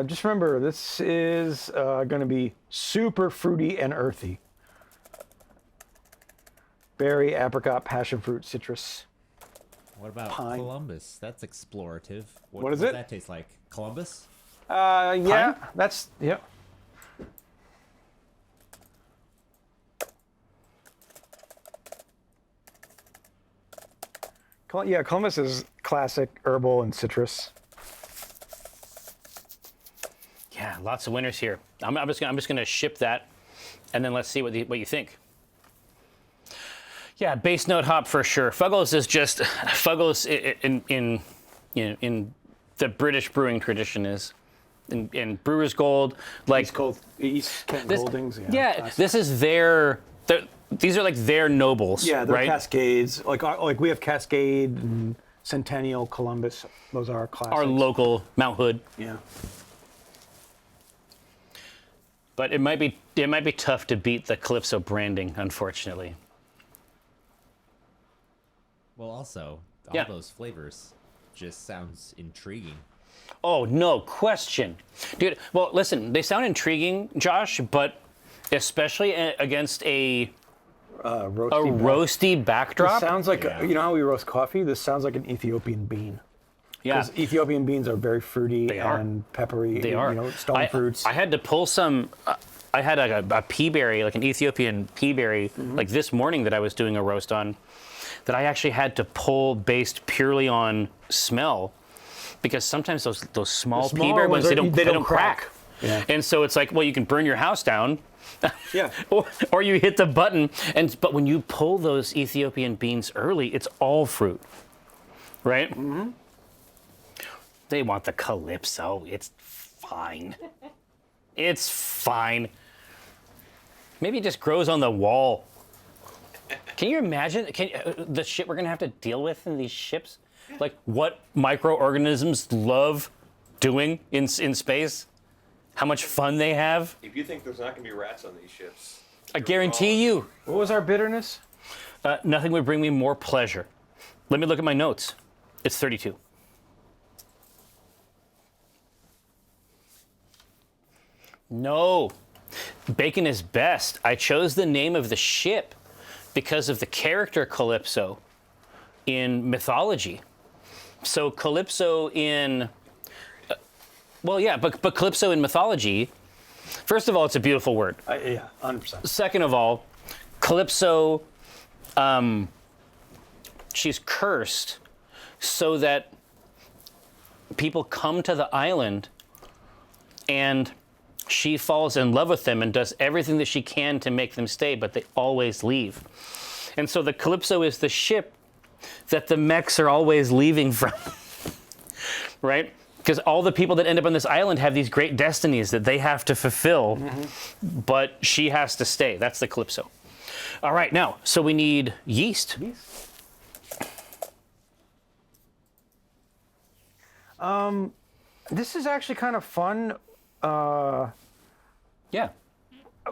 Speaker 2: just remember this is going to be super fruity and earthy. Berry, apricot, passion fruit, citrus.
Speaker 4: What about
Speaker 2: Pine.
Speaker 4: Columbus? That's explorative.
Speaker 2: What is
Speaker 4: does
Speaker 2: it?
Speaker 4: that taste like? Columbus?
Speaker 2: Yeah, that's, yeah. Yeah, Columbus is classic herbal and citrus.
Speaker 1: Yeah, lots of winners here. I'm just gonna ship that, and then let's see what you think. Yeah, base note hop for sure. Fuggles is just Fuggles in the British brewing tradition is in Brewer's Gold, like
Speaker 2: East Kent Goldings.
Speaker 1: Yeah, this is these are like their nobles.
Speaker 2: Yeah, they're
Speaker 1: right?
Speaker 2: Cascades. Like we have Cascade and Centennial, Columbus, those are our classics.
Speaker 1: Our local Mount Hood.
Speaker 2: Yeah.
Speaker 1: But it might be tough to beat the Calypso branding, unfortunately.
Speaker 4: Well, also, all
Speaker 1: Yeah.
Speaker 4: those flavors just sounds intriguing.
Speaker 1: Oh, no question. Dude, well, listen, they sound intriguing, Josh, but especially against a roasty backdrop.
Speaker 2: Sounds like,
Speaker 4: Yeah.
Speaker 2: you know how we roast coffee? This sounds like an Ethiopian bean.
Speaker 1: Yeah,
Speaker 2: Because Ethiopian beans are very fruity
Speaker 1: They are.
Speaker 2: and peppery.
Speaker 1: they are.
Speaker 2: You know, stone fruits.
Speaker 1: I had to pull some. I had a pea berry, like an Ethiopian pea berry,
Speaker 2: Mm-hmm.
Speaker 1: like this morning that I was doing a roast on, that I actually had to pull based purely on smell, because sometimes those small pea
Speaker 2: smaller
Speaker 1: berry
Speaker 2: ones
Speaker 1: ones,
Speaker 2: are-
Speaker 1: they don't crack.
Speaker 2: Yeah.
Speaker 1: And so it's like, well, you can burn your house down.
Speaker 2: Yeah.
Speaker 1: or you hit the button, but when you pull those Ethiopian beans early, it's all fruit, right? Mm-hmm. They want the Calypso. It's fine. It's fine. Maybe it just grows on the wall. Can you imagine the shit we're gonna have to deal with in these ships? Like what microorganisms love doing in space? How much fun they have?
Speaker 3: If you think there's not going to be rats on these ships,
Speaker 1: I guarantee you.
Speaker 2: What was our bitterness?
Speaker 1: Nothing would bring me more pleasure. Let me look at my notes. It's 32. No. Bacon is best. I chose the name of the ship because of the character Calypso in mythology. So Calypso in... well, yeah, but Calypso in mythology, first of all, it's a beautiful word.
Speaker 2: Yeah, 100%.
Speaker 1: Second of all, Calypso, she's cursed so that people come to the island and she falls in love with them and does everything that she can to make them stay, but they always leave. And so the Calypso is the ship that the mechs are always leaving from, right? Because all the people that end up on this island have these great destinies that they have to fulfill, but she has to stay. That's the Calypso. All right, now, so we need yeast.
Speaker 2: This is actually kind of fun.
Speaker 1: Yeah,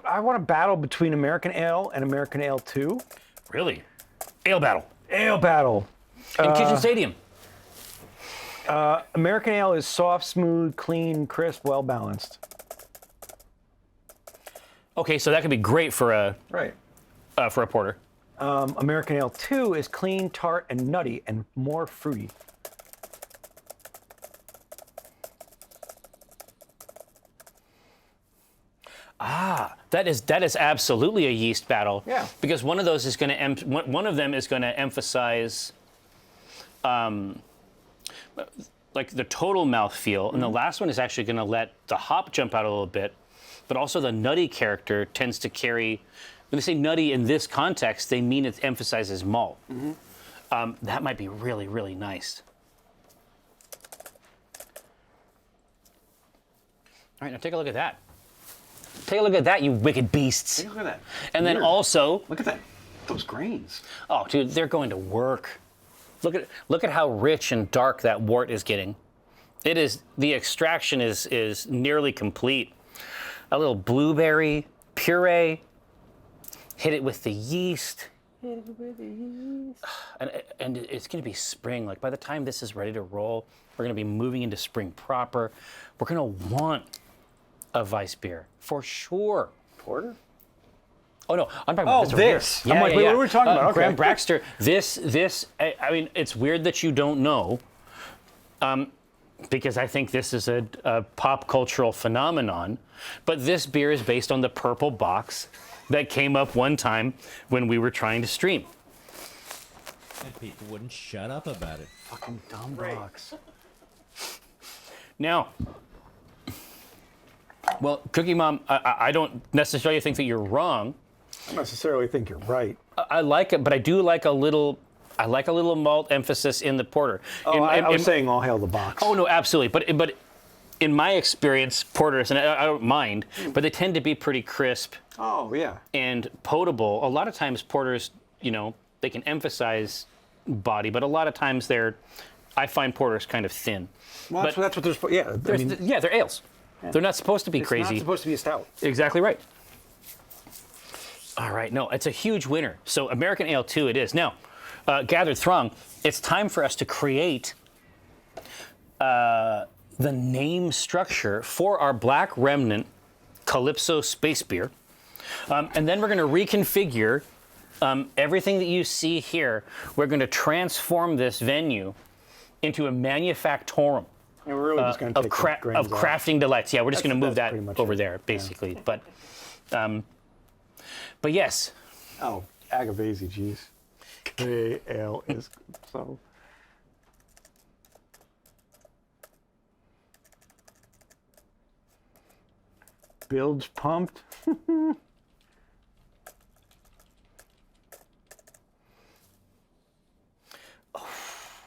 Speaker 2: I want to battle between American Ale and American Ale 2.
Speaker 1: really. Ale battle
Speaker 2: Ale battle.
Speaker 1: in Kitchen Stadium.
Speaker 2: American Ale is soft, smooth, clean, crisp, well balanced.
Speaker 1: Okay, so that could be great for a
Speaker 2: Right.
Speaker 1: porter.
Speaker 2: American Ale 2 is clean, tart, and nutty, and more fruity.
Speaker 1: That is absolutely a yeast battle.
Speaker 2: Yeah.
Speaker 1: Because one of those is going to one of them is going to emphasize, like the total mouthfeel, and the last one is actually going to let the hop jump out a little bit, but also the nutty character tends to carry. When they say nutty in this context, they mean it emphasizes malt. That might be really, really nice. All right, now take a look at that. Take a look at that, you wicked beasts.
Speaker 2: Look at that.
Speaker 1: And then also,
Speaker 2: Look at that. Those grains.
Speaker 1: oh, dude, they're going to work. Look at how rich and dark that wort is getting. It is, the extraction is nearly complete. A little blueberry puree. Hit it with the yeast. And it's going to be spring. Like by the time this is ready to roll, we're going to be moving into spring proper. We're going to want a Weiss beer for sure.
Speaker 2: Porter?
Speaker 1: Oh no, I'm talking about
Speaker 2: Oh,
Speaker 1: this. Over here.
Speaker 2: this. I'm like, wait, what are we talking about? Okay.
Speaker 1: Graham Braxter. This. I mean, it's weird that you don't know, because I think this is a pop cultural phenomenon. But this beer is based on the purple box that came up one time when we were trying to stream.
Speaker 4: And people wouldn't shut up about it.
Speaker 2: Fucking dumb box.
Speaker 1: Now, well, Cookie Mom, I don't necessarily think that you're wrong.
Speaker 2: I don't necessarily think you're right.
Speaker 1: I like it, but I do like a little. I like a little malt emphasis in the porter.
Speaker 2: Oh, I was saying all hail the box.
Speaker 1: Oh no, absolutely. But in my experience, porters, and I don't mind, but they tend to be pretty crisp
Speaker 2: Oh, yeah.
Speaker 1: and potable. A lot of times, porters, they can emphasize body, but a lot of times I find porters kind of thin.
Speaker 2: Well,
Speaker 1: But
Speaker 2: that's what they're supposed. Yeah, I mean,
Speaker 1: yeah, they're ales. They're not supposed to be
Speaker 2: it's
Speaker 1: crazy.
Speaker 2: not supposed to be a stout.
Speaker 1: Exactly right. All right, no, it's a huge winner. So American Ale 2 it is. Now, Gathered Throng, it's time for us to create the name structure for our Black Remnant Calypso Space Beer. And then we're going to reconfigure everything that you see here. We're going to transform this venue into a manufactorum
Speaker 2: And we're really just going to
Speaker 1: of,
Speaker 2: take the grains off.
Speaker 1: crafting delights. Yeah, we're just going to move
Speaker 2: That's
Speaker 1: that
Speaker 2: pretty much
Speaker 1: over
Speaker 2: it.
Speaker 1: there, basically. But yes,
Speaker 2: Oh, Agavesi, jeez. Ale is so. Bilge pumped.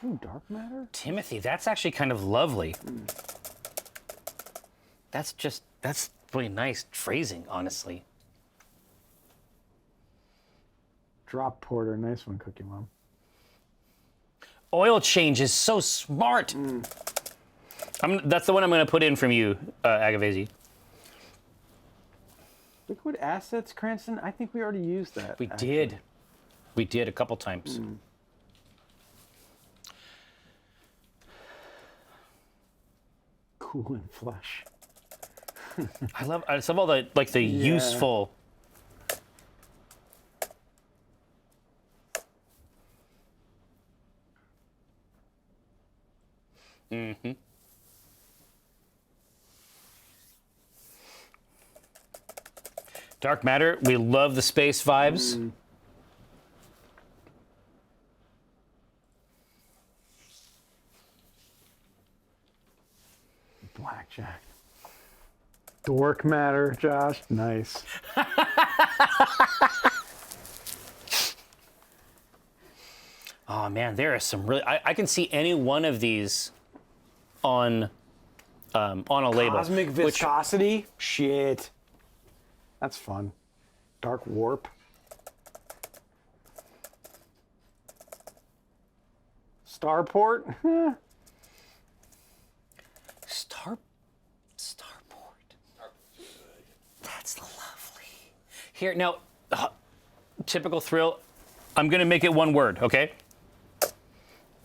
Speaker 2: Ooh, dark matter?
Speaker 1: Timothy, that's actually kind of lovely. That's really nice phrasing, honestly.
Speaker 2: Drop porter. Nice one, Cookie Mom.
Speaker 1: Oil change is so smart. That's the one I'm going to put in from you, Agavesi.
Speaker 2: Liquid assets, Cranston? I think we already used that.
Speaker 1: We
Speaker 2: actually.
Speaker 1: did. We did a couple times.
Speaker 2: Cool and flush.
Speaker 1: I love all the useful. Dark matter. We love the space vibes.
Speaker 2: Blackjack. Dork matter, Josh. Nice.
Speaker 1: Oh man, there are some really. I can see any one of these on a label.
Speaker 2: Cosmic
Speaker 1: which-
Speaker 2: viscosity? Shit. That's fun. Dark warp. Starport?
Speaker 1: Starboard. That's lovely. Here now, typical thrill. I'm gonna make it one word, okay?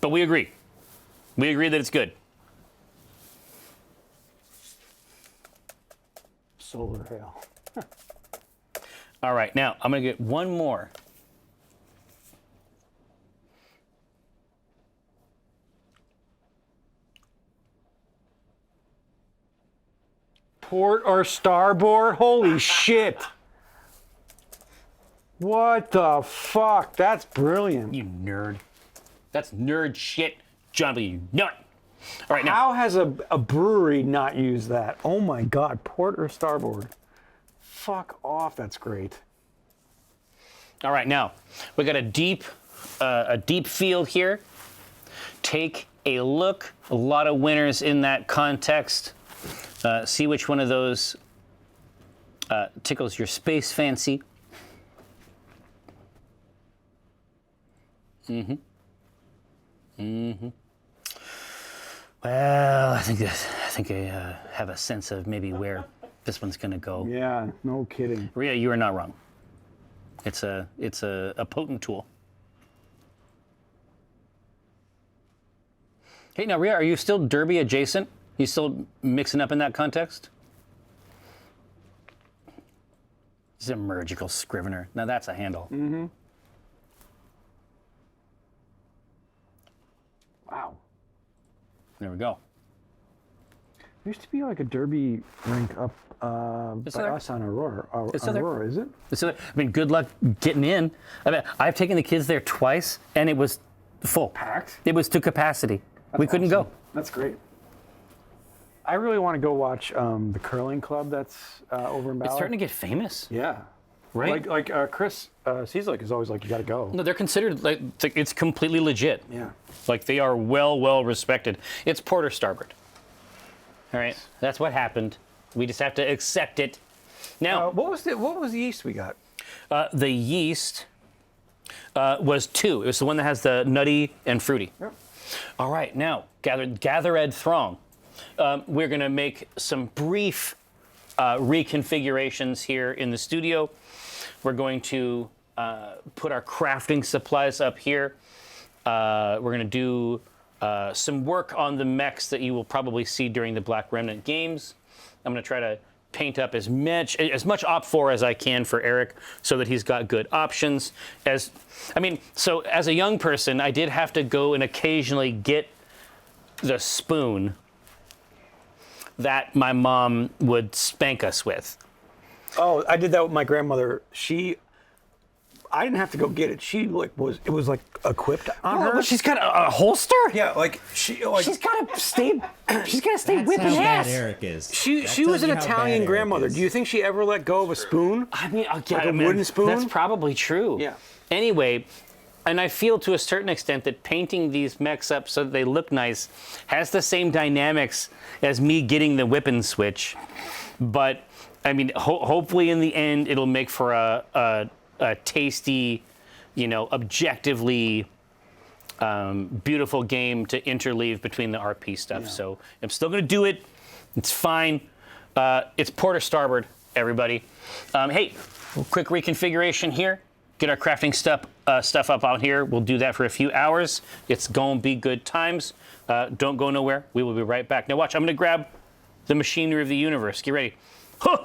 Speaker 1: But we agree. We agree that it's good.
Speaker 2: Solar hail.
Speaker 1: All right, now I'm gonna get one more.
Speaker 2: Port or starboard? Holy shit. What the fuck? That's brilliant.
Speaker 1: You nerd. That's nerd shit, John. You nut. All right, now.
Speaker 2: How has a brewery not used that? Oh my god, port or starboard? Fuck off, that's great.
Speaker 1: All right, now we got a deep field here. Take a look. A lot of winners in that context. See which one of those tickles your space fancy. Well, I think I have a sense of maybe where this one's gonna go.
Speaker 2: Yeah, no kidding.
Speaker 1: Rhea, you are not wrong. It's a potent tool. Hey, now Rhea, are you still Derby adjacent? You still mixing up in that context? Zymurgical Scrivener. Now that's a handle.
Speaker 2: Wow.
Speaker 1: There we go.
Speaker 2: There used to be like a derby rink up by
Speaker 1: there.
Speaker 2: us on Aurora.
Speaker 1: It's still there.
Speaker 2: Aurora, is it?
Speaker 1: So, I mean, good luck getting in. I mean, I've taken the kids there twice, and it was full.
Speaker 2: Packed?
Speaker 1: It was to capacity. We couldn't go.
Speaker 2: That's great. I really want to go watch the curling club that's over in Ballard.
Speaker 1: It's starting to get famous,
Speaker 2: Yeah.
Speaker 1: right?
Speaker 2: Like Chris Cieslik is always like, you got to go.
Speaker 1: No, they're considered like it's completely legit.
Speaker 2: Yeah.
Speaker 1: Like they are well respected. It's Porter Starboard. All right, that's what happened. We just have to accept it. Now,
Speaker 2: What was the yeast we got?
Speaker 1: the yeast Was 2. It was the one that has the nutty and fruity.
Speaker 2: Yep.
Speaker 1: All right, now, gather Ed Throng. We're going to make some brief reconfigurations here in the studio. We're going to put our crafting supplies up here. We're going to do some work on the mechs that you will probably see during the Black Remnant games. I'm going to try to paint up as much Op4 as I can for Eric so that he's got good options. So as a young person, I did have to go and occasionally get the spoon that my mom would spank us with.
Speaker 2: Oh, I did that with my grandmother. I didn't have to go get it. It was equipped on her.
Speaker 1: But she's got a holster?
Speaker 2: Yeah,
Speaker 1: She's got to stay
Speaker 4: That's
Speaker 1: whipping
Speaker 4: how bad
Speaker 1: ass.
Speaker 4: Eric is.
Speaker 2: She
Speaker 4: That
Speaker 2: was
Speaker 4: tells
Speaker 2: an
Speaker 4: you how bad
Speaker 2: Italian
Speaker 4: Eric
Speaker 2: grandmother.
Speaker 4: is.
Speaker 2: Do you think she ever let go of a spoon?
Speaker 1: I mean,
Speaker 2: a wooden spoon?
Speaker 1: That's probably true.
Speaker 2: Yeah.
Speaker 1: Anyway, and I feel to a certain extent that painting these mechs up so that they look nice has the same dynamics as me getting the whipping switch. But, I mean, hopefully in the end it'll make for a tasty, objectively beautiful game to interleave between the RP stuff. Yeah. So I'm still going to do it. It's fine. It's Porter Starboard, everybody. Hey, quick reconfiguration here. Get our crafting stuff up out here. We'll do that for a few hours. It's going to be good times. Don't go nowhere. We will be right back. Now watch, I'm going to grab the machinery of the universe. Get ready. Huh!